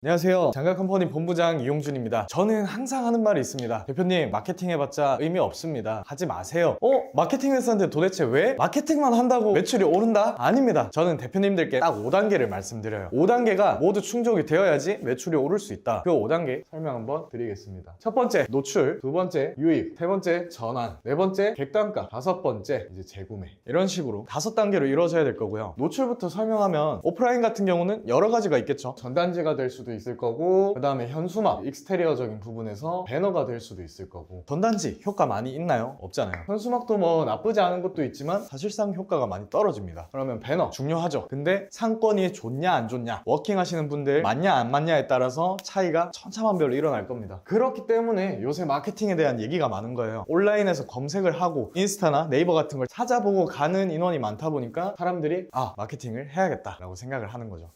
안녕하세요. 장가컴퍼니 본부장 이용준입니다. 저는 항상 하는 말이 있습니다. 대표님, 마케팅 해봤자 의미 없습니다. 하지 마세요. 마케팅 했었는데 도대체 왜 마케팅만 한다고 매출이 오른다? 아닙니다. 저는 대표님들께 딱 5단계를 말씀드려요. 5단계가 모두 충족이 되어야지 매출이 오를 수 있다. 그 5단계 설명 한번 드리겠습니다. 첫 번째, 노출. 두 번째, 유입. 세 번째, 전환. 네 번째, 객단가. 다섯 번째, 이제 재구매. 이런 식으로 5단계로 이루어져야 될 거고요. 노출부터 설명하면 오프라인 같은 경우는 여러 가지가 있겠죠. 전단지가 될 수도 있을 거고, 그 다음에 현수막, 익스테리어적인 부분에서 배너가 될 수도 있을 거고. 전단지 효과 많이 있나요? 없잖아요. 현수막도 뭐 나쁘지 않은 것도 있지만 사실상 효과가 많이 떨어집니다. 그러면 배너 중요하죠. 근데 상권이 좋냐 안 좋냐, 워킹 하시는 분들 맞냐 안 맞냐에 따라서 차이가 천차만별로 일어날 겁니다. 그렇기 때문에 요새 마케팅에 대한 얘기가 많은 거예요. 온라인에서 검색을 하고 인스타나 네이버 같은 걸 찾아보고 가는 인원이 많다 보니까 사람들이 마케팅을 해야겠다 라고 생각을 하는 거죠.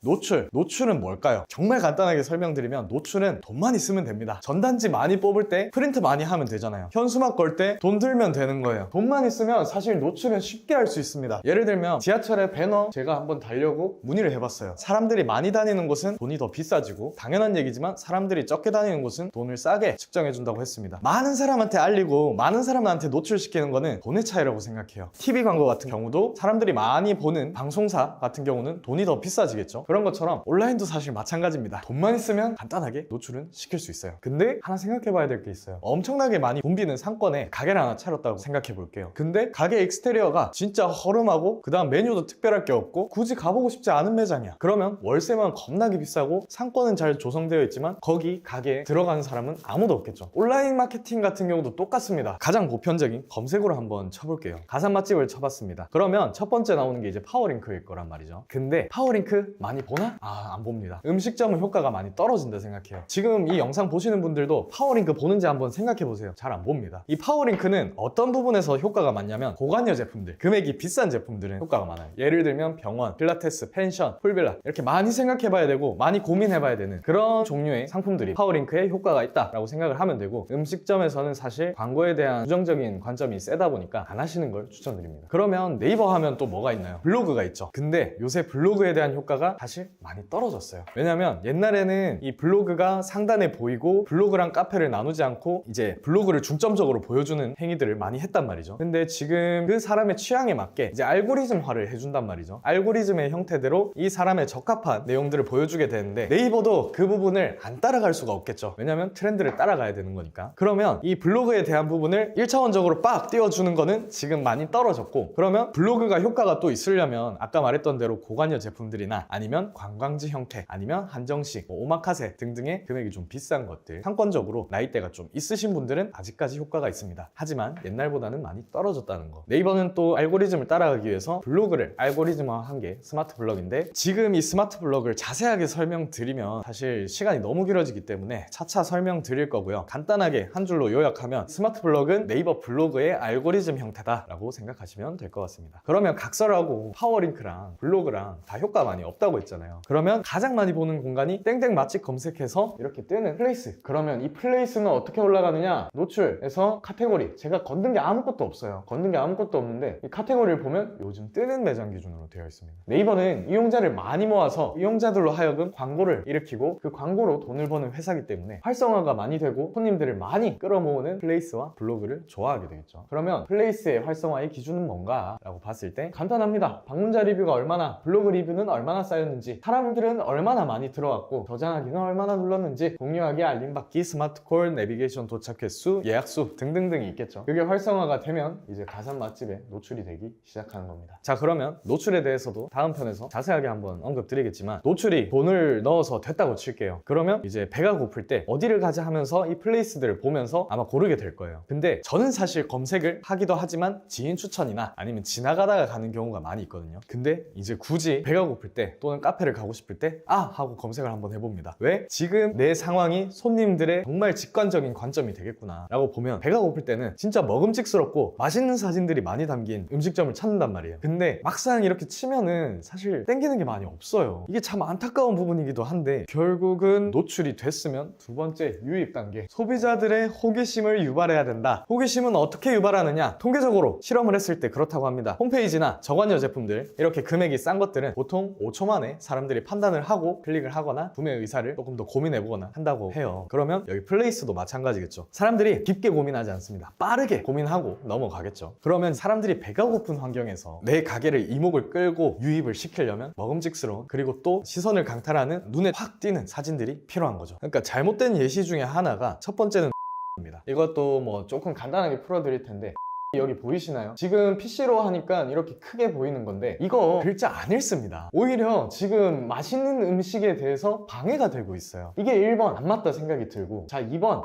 노출은 뭘까요? 정말 간단하게 설명드리면 노출은 돈만 있으면 됩니다. 전단지 많이 뽑을 때 프린트 많이 하면 되잖아요. 현수막 걸 때 돈 들면 되는 거예요. 돈만 있으면 사실 노출은 쉽게 할 수 있습니다. 예를 들면 지하철에 배너 제가 한번 달려고 문의를 해봤어요. 사람들이 많이 다니는 곳은 돈이 더 비싸지고, 당연한 얘기지만 사람들이 적게 다니는 곳은 돈을 싸게 측정해준다고 했습니다. 많은 사람한테 알리고 많은 사람한테 노출시키는 거는 돈의 차이라고 생각해요. TV 광고 같은 경우도 사람들이 많이 보는 방송사 같은 경우는 돈이 더 비싸지겠죠. 그런 것처럼 온라인도 사실 마찬가지입니다. 돈만 있으면 간단하게 노출은 시킬 수 있어요. 근데 하나 생각해 봐야 될 게 있어요. 엄청나게 많이 붐비는 상권에 가게를 하나 차렸다고 생각해 볼게요. 근데 가게 익스테리어가 진짜 허름하고, 그 다음 메뉴도 특별할 게 없고 굳이 가보고 싶지 않은 매장이야. 그러면 월세만 겁나게 비싸고 상권은 잘 조성되어 있지만 거기 가게에 들어가는 사람은 아무도 없겠죠. 온라인 마케팅 같은 경우도 똑같습니다. 가장 보편적인 검색어로 한번 쳐볼게요. 가산 맛집을 쳐봤습니다. 그러면 첫 번째 나오는 게 이제 파워링크일 거란 말이죠. 근데 파워링크 많이 보나? 안 봅니다. 음식점은 효과가 많이 떨어진다 생각해요. 지금 이 영상 보시는 분들도 파워링크 보는지 한번 생각해 보세요. 잘 안 봅니다. 이 파워링크는 어떤 부분에서 효과가 많냐면, 고관여 제품들, 금액이 비싼 제품들은 효과가 많아요. 예를 들면 병원, 필라테스, 펜션, 풀빌라, 이렇게 많이 생각해 봐야 되고 많이 고민해 봐야 되는 그런 종류의 상품들이 파워링크에 효과가 있다라고 생각을 하면 되고, 음식점에서는 사실 광고에 대한 부정적인 관점이 세다 보니까 안 하시는 걸 추천드립니다. 그러면 네이버 하면 또 뭐가 있나요? 블로그가 있죠. 근데 요새 블로그에 대한 효과가 사실 많이 떨어졌어요. 왜냐면 옛날에는 이 블로그가 상단에 보이고 블로그랑 카페를 나누지 않고 이제 블로그를 중점적으로 보여주는 행위들을 많이 했단 말이죠. 근데 지금 그 사람의 취향에 맞게 이제 알고리즘화를 해준단 말이죠. 알고리즘의 형태대로 이 사람의 적합한 내용들을 보여주게 되는데, 네이버도 그 부분을 안 따라갈 수가 없겠죠. 왜냐면 트렌드를 따라가야 되는 거니까. 그러면 이 블로그에 대한 부분을 1차원적으로 빡 띄워주는 거는 지금 많이 떨어졌고, 그러면 블로그가 효과가 또 있으려면 아까 말했던 대로 고관여 제품들이나 아니면 관광지 형태, 아니면 한정식, 오마카세 등등의 금액이 좀 비싼 것들, 상권적으로 나이대가 좀 있으신 분들은 아직까지 효과가 있습니다. 하지만 옛날보다는 많이 떨어졌다는 거. 네이버는 또 알고리즘을 따라가기 위해서 블로그를 알고리즘화한 게 스마트 블럭인데, 지금 이 스마트 블럭을 자세하게 설명드리면 사실 시간이 너무 길어지기 때문에 차차 설명드릴 거고요. 간단하게 한 줄로 요약하면 스마트 블럭은 네이버 블로그의 알고리즘 형태다라고 생각하시면 될 것 같습니다. 그러면 각설하고 파워링크랑 블로그랑 다 효과 많이 없다고 했잖아요. 그러면 가장 많이 보는 공간이 땡땡 맛집 검색해서 이렇게 뜨는 플레이스. 그러면 이 플레이스는 어떻게 올라가느냐? 노출에서 카테고리, 제가 건든 게 아무것도 없어요. 건든 게 아무것도 없는데 이 카테고리를 보면 요즘 뜨는 매장 기준으로 되어 있습니다. 네이버는 이용자를 많이 모아서 이용자들로 하여금 광고를 일으키고 그 광고로 돈을 버는 회사이기 때문에 활성화가 많이 되고 손님들을 많이 끌어모으는 플레이스와 블로그를 좋아하게 되겠죠. 그러면 플레이스의 활성화의 기준은 뭔가? 라고 봤을 때 간단합니다. 방문자 리뷰가 얼마나, 블로그 리뷰는 얼마나 쌓였는지, 사람들은 얼마나 많이 들어왔고 저장하기는 얼마나 눌렀는지, 공유하기, 알림받기, 스마트콜, 내비게이션 도착 횟수, 예약수 등등등이 있겠죠. 그게 활성화가 되면 이제 가산 맛집에 노출이 되기 시작하는 겁니다. 자, 그러면 노출에 대해서도 다음 편에서 자세하게 한번 언급드리겠지만, 노출이 돈을 넣어서 됐다고 칠게요. 그러면 이제 배가 고플 때 어디를 가자 하면서 이 플레이스들을 보면서 아마 고르게 될 거예요. 근데 저는 사실 검색을 하기도 하지만 지인 추천이나 아니면 지나가다가 가는 경우가 많이 있거든요. 근데 이제 굳이 배가 고플 때 또는 카페를 가고 싶을 때 하고 검색을 한번 해봅니다. 왜? 지금 내 상황이 손님들의 정말 직관적인 관점이 되겠구나 라고 보면, 배가 고플 때는 진짜 먹음직스럽고 맛있는 사진들이 많이 담긴 음식점을 찾는단 말이에요. 근데 막상 이렇게 치면은 사실 땡기는 게 많이 없어요. 이게 참 안타까운 부분이기도 한데, 결국은 노출이 됐으면 두 번째 유입 단계, 소비자들의 호기심을 유발해야 된다. 호기심은 어떻게 유발하느냐? 통계적으로 실험을 했을 때 그렇다고 합니다. 홈페이지나 저관여 제품들, 이렇게 금액이 싼 것들은 보통 5초 만에 사람들이 판단을 하고 클릭을 하거나 하거나 구매 의사를 조금 더 고민해보거나 한다고 해요. 그러면 여기 플레이스도 마찬가지겠죠. 사람들이 깊게 고민하지 않습니다. 빠르게 고민하고 넘어가겠죠. 그러면 사람들이 배가 고픈 환경에서 내 가게를 이목을 끌고 유입을 시키려면 먹음직스러운, 그리고 또 시선을 강탈하는, 눈에 확 띄는 사진들이 필요한 거죠. 그러니까 잘못된 예시 중에 하나가, 첫 번째는 입니다. 이것도 뭐 조금 간단하게 풀어드릴 텐데, 여기 보이시나요? 지금 PC로 하니까 이렇게 크게 보이는 건데, 이거 글자 안 읽습니다. 오히려 지금 맛있는 음식에 대해서 방해가 되고 있어요. 이게 1번 안 맞다 생각이 들고, 자 2번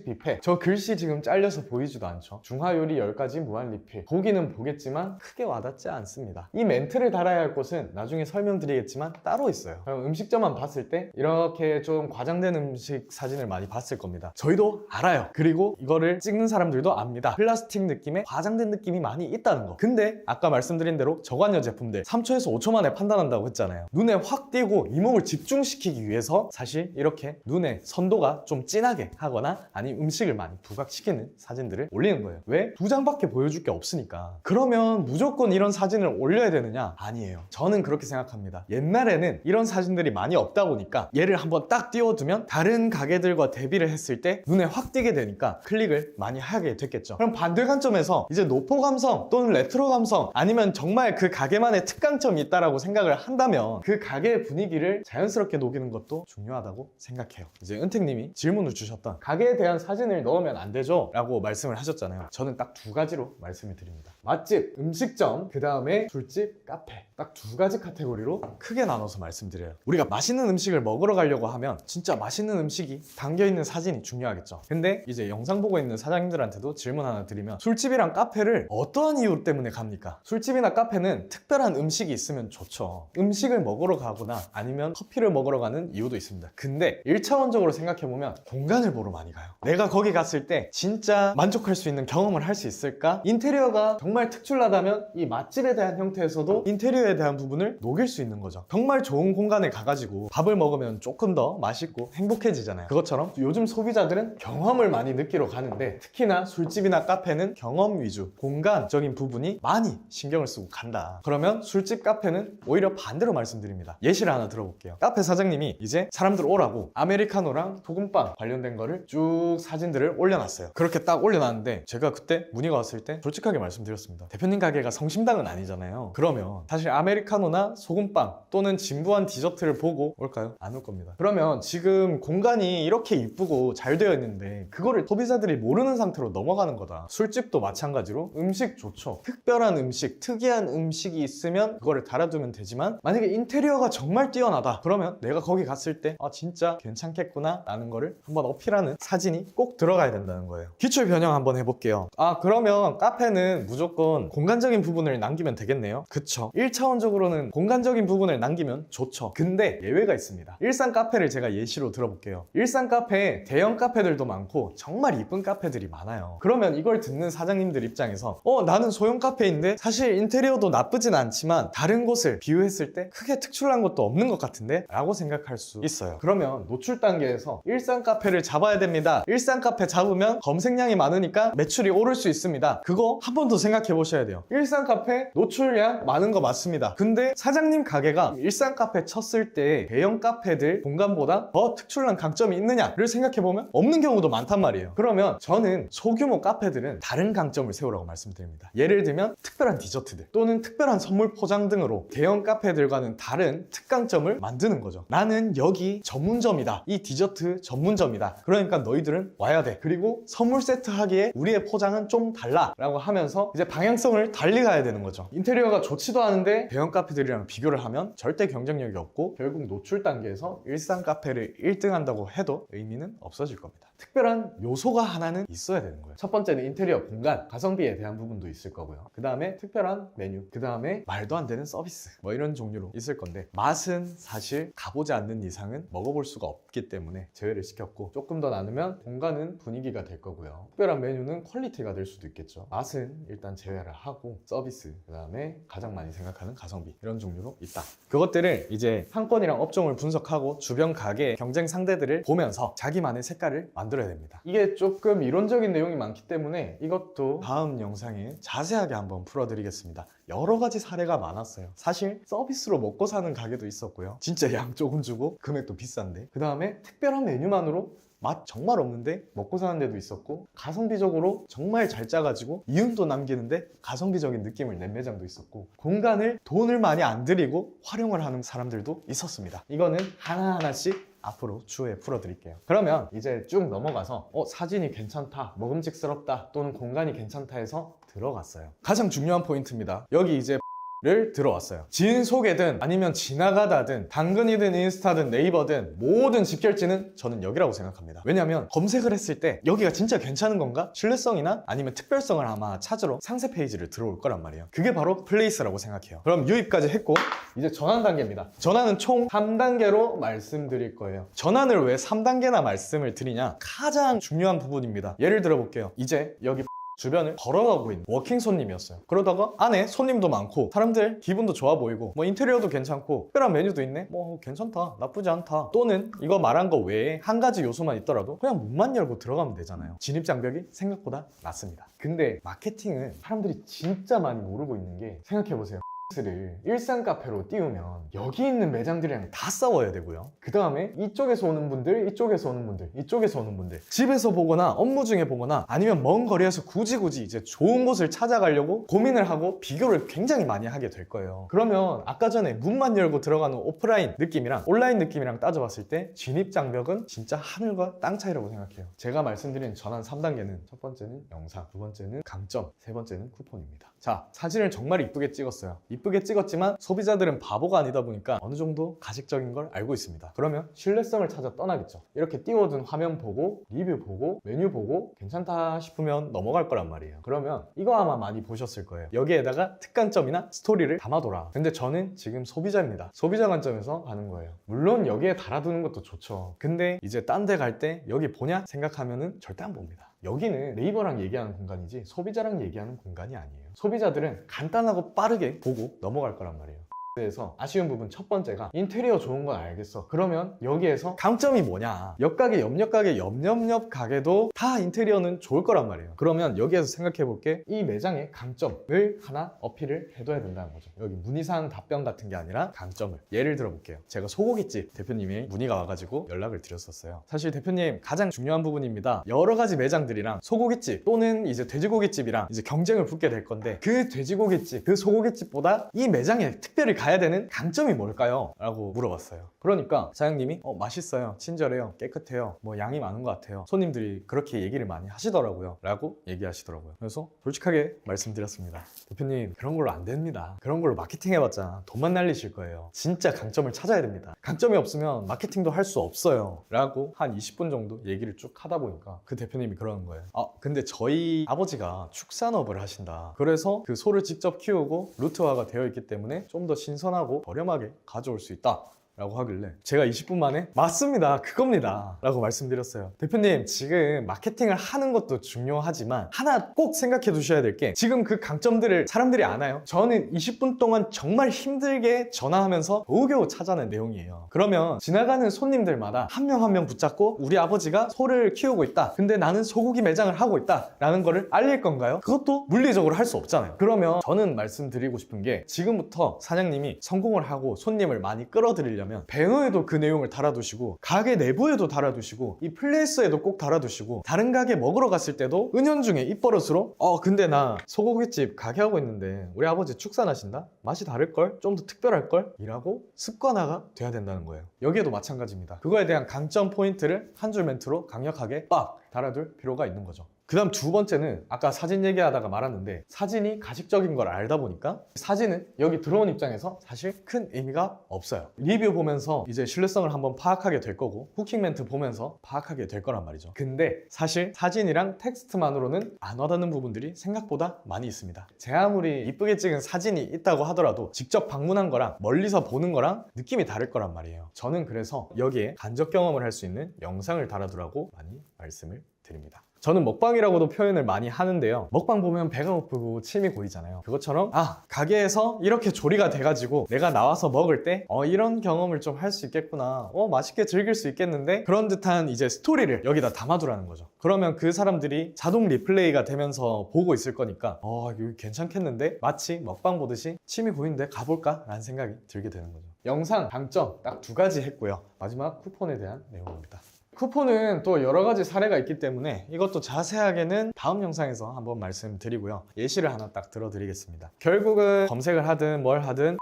뷔페. 저 글씨 지금 잘려서 보이지도 않죠. 중화요리 10가지 무한리필. 보기는 보겠지만 크게 와닿지 않습니다. 이 멘트를 달아야 할 곳은 나중에 설명드리겠지만 따로 있어요. 음식점만 봤을 때 이렇게 좀 과장된 음식 사진을 많이 봤을 겁니다. 저희도 알아요. 그리고 이거를 찍는 사람들도 압니다. 플라스틱 느낌의 과장된 느낌이 많이 있다는 거. 근데 아까 말씀드린 대로 저관여 제품들 3초에서 5초 만에 판단한다고 했잖아요. 눈에 확 띄고 이목을 집중시키기 위해서 사실 이렇게 눈에 선도가 좀 진하게 하거나 아니 음식을 많이 부각시키는 사진들을 올리는 거예요. 왜? 2장밖에 보여줄 게 없으니까. 그러면 무조건 이런 사진을 올려야 되느냐? 아니에요. 저는 그렇게 생각합니다. 옛날에는 이런 사진들이 많이 없다 보니까 얘를 한번 딱 띄워두면 다른 가게들과 대비를 했을 때 눈에 확 띄게 되니까 클릭을 많이 하게 됐겠죠. 그럼 반대 관점에서 이제 노포 감성 또는 레트로 감성, 아니면 정말 그 가게만의 특강점이 있다라고 생각을 한다면 그 가게의 분위기를 자연스럽게 녹이는 것도 중요하다고 생각해요. 이제 은택님이 질문을 주셨던 가게에 대한 사진을 넣으면 안 되죠? 라고 말씀을 하셨잖아요. 저는 딱 2가지로 말씀을 드립니다. 맛집, 음식점, 그 다음에 술집, 카페. 딱 2가지 카테고리로 크게 나눠서 말씀드려요. 우리가 맛있는 음식을 먹으러 가려고 하면 진짜 맛있는 음식이 담겨있는 사진이 중요하겠죠. 근데 이제 영상 보고 있는 사장님들한테도 질문 하나 드리면, 술집이랑 카페를 어떠한 이유 때문에 갑니까? 술집이나 카페는 특별한 음식이 있으면 좋죠. 음식을 먹으러 가거나 아니면 커피를 먹으러 가는 이유도 있습니다. 근데 1차원적으로 생각해보면 공간을 보러 많이 가요. 내가 거기 갔을 때 진짜 만족할 수 있는 경험을 할 수 있을까? 인테리어가 정말 특출나다면 이 맛집에 대한 형태에서도 인테리어에 대한 부분을 녹일 수 있는 거죠. 정말 좋은 공간에 가가지고 밥을 먹으면 조금 더 맛있고 행복해지잖아요. 그것처럼 요즘 소비자들은 경험을 많이 느끼러 가는데, 특히나 술집이나 카페는 경험 위주, 공간적인 부분이 많이 신경을 쓰고 간다. 그러면 술집, 카페는 오히려 반대로 말씀드립니다. 예시를 하나 들어볼게요. 카페 사장님이 이제 사람들 오라고 아메리카노랑 소금빵 관련된 거를 쭉 사진들을 올려놨어요. 그렇게 딱 올려놨는데 제가 그때 문의가 왔을 때 솔직하게 말씀드렸습니다. 대표님 가게가 성심당은 아니잖아요. 그러면 사실 아메리카노나 소금빵 또는 진부한 디저트를 보고 올까요? 안 올 겁니다. 그러면 지금 공간이 이렇게 이쁘고 잘 되어 있는데 그거를 소비자들이 모르는 상태로 넘어가는 거다. 술집도 마찬가지로 음식 좋죠. 특별한 음식, 특이한 음식이 있으면 그거를 달아두면 되지만, 만약에 인테리어가 정말 뛰어나다 그러면 내가 거기 갔을 때 진짜 괜찮겠구나 라는 거를 한번 어필하는 사진이 꼭 들어가야 된다는 거예요. 기출 변형 한번 해볼게요. 그러면 카페는 무조건 공간적인 부분을 남기면 되겠네요. 그쵸. 1차원적으로는 공간적인 부분을 남기면 좋죠. 근데 예외가 있습니다. 일산 카페를 제가 예시로 들어볼게요. 일산 카페에 대형 카페들도 많고 정말 이쁜 카페들이 많아요. 그러면 이걸 듣는 사장님들 입장에서 나는 소형 카페인데 사실 인테리어도 나쁘진 않지만 다른 곳을 비유했을 때 크게 특출난 것도 없는 것 같은데? 라고 생각할 수 있어요. 그러면 노출 단계에서 일산 카페를 잡아야 됩니다. 일산 카페 잡으면 검색량이 많으니까 매출이 오를 수 있습니다. 그거 한 번 더 생각해 보셔야 돼요. 일산 카페 노출량 많은 거 맞습니다. 근데 사장님 가게가 일산 카페 쳤을 때 대형 카페들 공간보다 더 특출난 강점이 있느냐를 생각해보면 없는 경우도 많단 말이에요. 그러면 저는 소규모 카페들은 다른 강점을 세우라고 말씀드립니다. 예를 들면 특별한 디저트들 또는 특별한 선물 포장 등으로 대형 카페들과는 다른 특강점을 만드는 거죠. 나는 여기 전문점이다. 이 디저트 전문점이다. 그러니까 너희들은 와야 돼. 그리고 선물 세트 하기에 우리의 포장은 좀 달라 라고 하면서 이제 방향성을 달리 가야 되는 거죠. 인테리어가 좋지도 않은데 대형 카페들이랑 비교를 하면 절대 경쟁력이 없고 결국 노출 단계에서 일산 카페를 1등 한다고 해도 의미는 없어질 겁니다. 특별한 요소가 하나는 있어야 되는 거예요. 첫 번째는 인테리어 공간, 가성비에 대한 부분도 있을 거고요. 그 다음에 특별한 메뉴, 그 다음에 말도 안 되는 서비스, 뭐 이런 종류로 있을 건데, 맛은 사실 가보지 않는 이상은 먹어볼 수가 없기 때문에 제외를 시켰고, 조금 더 나누면 공간은 분위기가 될 거고요. 특별한 메뉴는 퀄리티가 될 수도 있겠죠. 맛은 일단 제외를 하고 서비스, 그 다음에 가장 많이 생각하는 가성비, 이런 종류로 있다. 그것들을 이제 상권이랑 업종을 분석하고 주변 가게의 경쟁 상대들을 보면서 자기만의 색깔을 만들어가는 만들어야 됩니다. 이게 조금 이론적인 내용이 많기 때문에 이것도 다음 영상에 자세하게 한번 풀어드리겠습니다. 여러 가지 사례가 많았어요. 사실 서비스로 먹고 사는 가게도 있었고요. 진짜 양 조금 주고 금액도 비싼데, 그 다음에 특별한 메뉴만으로 맛 정말 없는데 먹고 사는 데도 있었고, 가성비적으로 정말 잘 짜가지고 이윤도 남기는데 가성비적인 느낌을 낸 매장도 있었고, 공간을 돈을 많이 안 들이고 활용을 하는 사람들도 있었습니다. 이거는 하나하나씩 앞으로 추후에 풀어드릴게요. 그러면 이제 쭉 넘어가서 사진이 괜찮다, 먹음직스럽다, 또는 공간이 괜찮다 해서 들어갔어요. 가장 중요한 포인트입니다. 여기 이제 를 들어왔어요. 지인 소개든 아니면 지나가다든 당근이든 인스타든 네이버든 모든 집결지는 저는 여기라고 생각합니다. 왜냐면 검색을 했을 때 여기가 진짜 괜찮은 건가? 신뢰성이나 아니면 특별성을 아마 찾으러 상세 페이지를 들어올 거란 말이에요. 그게 바로 플레이스라고 생각해요. 그럼 유입까지 했고 이제 전환 단계입니다. 전환은 총 3단계로 말씀드릴 거예요. 전환을 왜 3단계나 말씀을 드리냐? 가장 중요한 부분입니다. 예를 들어 볼게요. 이제 여기 주변을 걸어가고 있는 워킹 손님이었어요. 그러다가 안에 손님도 많고 사람들 기분도 좋아 보이고 뭐 인테리어도 괜찮고 특별한 메뉴도 있네? 뭐 괜찮다, 나쁘지 않다. 또는 이거 말한 거 외에 한 가지 요소만 있더라도 그냥 문만 열고 들어가면 되잖아요. 진입장벽이 생각보다 낮습니다. 근데 마케팅은 사람들이 진짜 많이 모르고 있는 게, 생각해보세요. 를 일산 카페로 띄우면 여기 있는 매장들이랑 다 싸워야 되고요. 그 다음에 이쪽에서 오는 분들, 이쪽에서 오는 분들, 이쪽에서 오는 분들, 집에서 보거나 업무 중에 보거나 아니면 먼 거리에서 굳이 이제 좋은 곳을 찾아가려고 고민을 하고 비교를 굉장히 많이 하게 될 거예요. 그러면 아까 전에 문만 열고 들어가는 오프라인 느낌이랑 온라인 느낌이랑 따져봤을 때 진입장벽은 진짜 하늘과 땅 차이라고 생각해요. 제가 말씀드린 전환 3단계는 첫 번째는 영상, 두 번째는 강점, 세 번째는 쿠폰입니다. 자, 사진을 정말 이쁘게 찍었어요. 이쁘게 찍었지만 소비자들은 바보가 아니다 보니까 어느 정도 가식적인 걸 알고 있습니다. 그러면 신뢰성을 찾아 떠나겠죠. 이렇게 띄워둔 화면 보고 리뷰 보고 메뉴 보고 괜찮다 싶으면 넘어갈 거란 말이에요. 그러면 이거 아마 많이 보셨을 거예요. 여기에다가 특강점이나 스토리를 담아둬라. 근데 저는 지금 소비자입니다. 소비자 관점에서 가는 거예요. 물론 여기에 달아두는 것도 좋죠. 근데 이제 딴 데 갈 때 여기 보냐 생각하면은 절대 안 봅니다. 여기는 네이버랑 얘기하는 공간이지 소비자랑 얘기하는 공간이 아니에요. 소비자들은 간단하고 빠르게 보고 넘어갈 거란 말이에요. 그래서 아쉬운 부분 첫 번째가 인테리어 좋은 건 알겠어. 그러면 여기에서 강점이 뭐냐? 옆가게, 옆옆가게, 옆옆옆 가게도 다 인테리어는 좋을 거란 말이에요. 그러면 여기에서 생각해 볼게. 이 매장의 강점을 하나 어필을 해둬야 된다는 거죠. 여기 문의사항 답변 같은 게 아니라 강점을. 예를 들어 볼게요. 제가 소고기집 대표님이 문의가 와가지고 연락을 드렸었어요. 사실 대표님 가장 중요한 부분입니다. 여러 가지 매장들이랑 소고기집 또는 이제 돼지고기집이랑 이제 경쟁을 붙게 될 건데, 그 돼지고기집, 그 소고기집보다 이 매장에 특별히 가야 되는 강점이 뭘까요? 라고 물어봤어요. 그러니까 사장님이 맛있어요, 친절해요, 깨끗해요, 뭐 양이 많은 것 같아요, 손님들이 그렇게 얘기를 많이 하시더라고요 라고 얘기하시더라고요. 그래서 솔직하게 말씀드렸습니다. 대표님 그런 걸로 안 됩니다. 그런 걸로 마케팅 해봤자 돈만 날리실 거예요. 진짜 강점을 찾아야 됩니다. 강점이 없으면 마케팅도 할 수 없어요 라고 한 20분 정도 얘기를 쭉 하다 보니까 그 대표님이 그러는 거예요. 근데 저희 아버지가 축산업을 하신다. 그래서 그 소를 직접 키우고 루트화가 되어 있기 때문에 좀 더 신선하고 저렴하게 가져올 수 있다 라고 하길래 제가 20분 만에 맞습니다, 그겁니다 라고 말씀드렸어요. 대표님 지금 마케팅을 하는 것도 중요하지만 하나 꼭 생각해 두셔야 될 게, 지금 그 강점들을 사람들이 아나요? 저는 20분 동안 정말 힘들게 전화하면서 겨우겨우 찾아낸 내용이에요. 그러면 지나가는 손님들마다 한 명 한 명 붙잡고 우리 아버지가 소를 키우고 있다, 근데 나는 소고기 매장을 하고 있다 라는 거를 알릴 건가요? 그것도 물리적으로 할 수 없잖아요. 그러면 저는 말씀드리고 싶은 게, 지금부터 사장님이 성공을 하고 손님을 많이 끌어들이려면 배너에도 그 내용을 달아두시고 가게 내부에도 달아두시고 이 플레이스에도 꼭 달아두시고, 다른 가게 먹으러 갔을 때도 은연중에 입버릇으로 근데 나 소고기집 가게 하고 있는데 우리 아버지 축산하신다? 맛이 다를걸? 좀 더 특별할걸? 이라고 습관화가 돼야 된다는 거예요. 여기에도 마찬가지입니다. 그거에 대한 강점 포인트를 한 줄 멘트로 강력하게 빡 달아둘 필요가 있는 거죠. 그 다음 두 번째는 아까 사진 얘기하다가 말았는데, 사진이 가식적인 걸 알다 보니까 사진은 여기 들어온 입장에서 사실 큰 의미가 없어요. 리뷰 보면서 이제 신뢰성을 한번 파악하게 될 거고, 후킹 멘트 보면서 파악하게 될 거란 말이죠. 근데 사실 사진이랑 텍스트만으로는 안 와닿는 부분들이 생각보다 많이 있습니다. 제 아무리 이쁘게 찍은 사진이 있다고 하더라도 직접 방문한 거랑 멀리서 보는 거랑 느낌이 다를 거란 말이에요. 저는 그래서 여기에 간접 경험을 할 수 있는 영상을 달아두라고 많이 말씀을 드립니다. 저는 먹방이라고도 표현을 많이 하는데요. 먹방 보면 배가 고프고 침이 고이잖아요. 그것처럼 가게에서 이렇게 조리가 돼가지고 내가 나와서 먹을 때 이런 경험을 좀 할 수 있겠구나, 맛있게 즐길 수 있겠는데, 그런 듯한 이제 스토리를 여기다 담아두라는 거죠. 그러면 그 사람들이 자동 리플레이가 되면서 보고 있을 거니까 여기 괜찮겠는데? 마치 먹방 보듯이 침이 고이는데 가볼까? 라는 생각이 들게 되는 거죠. 영상 강점 딱 2가지 했고요. 마지막 쿠폰에 대한 내용입니다. 쿠폰은 또 여러 가지 사례가 있기 때문에 이것도 자세하게는 다음 영상에서 한번 말씀드리고요. 예시를 하나 딱 들어드리겠습니다. 결국은 검색을 하든 뭘 하든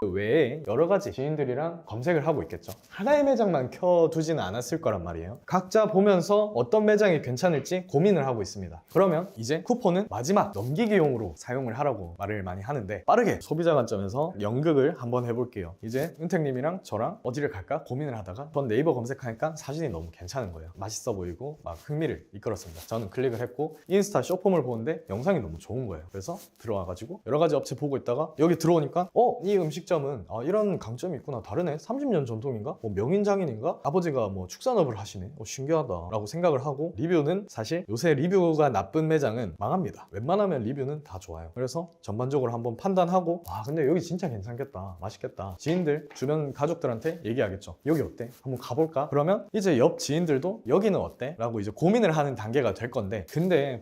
그 외에 여러 가지 지인들이랑 검색을 하고 있겠죠. 하나의 매장만 켜두지는 않았을 거란 말이에요. 각자 보면서 어떤 매장이 괜찮을지 고민을 하고 있습니다. 그러면 이제 쿠폰은 마지막 넘기기용으로 사용을 하라고 말을 많이 하는데, 빠르게 소비자 관점에서 연극을 한번 해볼게요. 이제 은택님이랑 저랑 어디를 갈까 고민을 하다가 전 네이버 검색하니까 사진이 너무 괜찮은 거예요. 맛있어 보이고 막 흥미를 이끌었습니다. 저는 클릭을 했고 인스타 쇼폼을 보는데 영상이 너무 좋은 거예요. 그래서 들어와가지고 여러 가지 업체 보고 있다가 여기 들어오니까 이 음식점은 이런 강점이 있구나, 다르네, 30년 전통인가? 명인장인인가? 아버지가 축산업을 하시네, 신기하다 라고 생각을 하고, 리뷰는 사실 요새 리뷰가 나쁜 매장은 망합니다. 웬만하면 리뷰는 다 좋아요. 그래서 전반적으로 한번 판단하고 근데 여기 진짜 괜찮겠다, 맛있겠다, 지인들, 주변 가족들한테 얘기하겠죠. 여기 어때? 한번 가볼까? 그러면 이제 옆 지인들도 여기는 어때? 라고 이제 고민을 하는 단계가 될 건데, 근데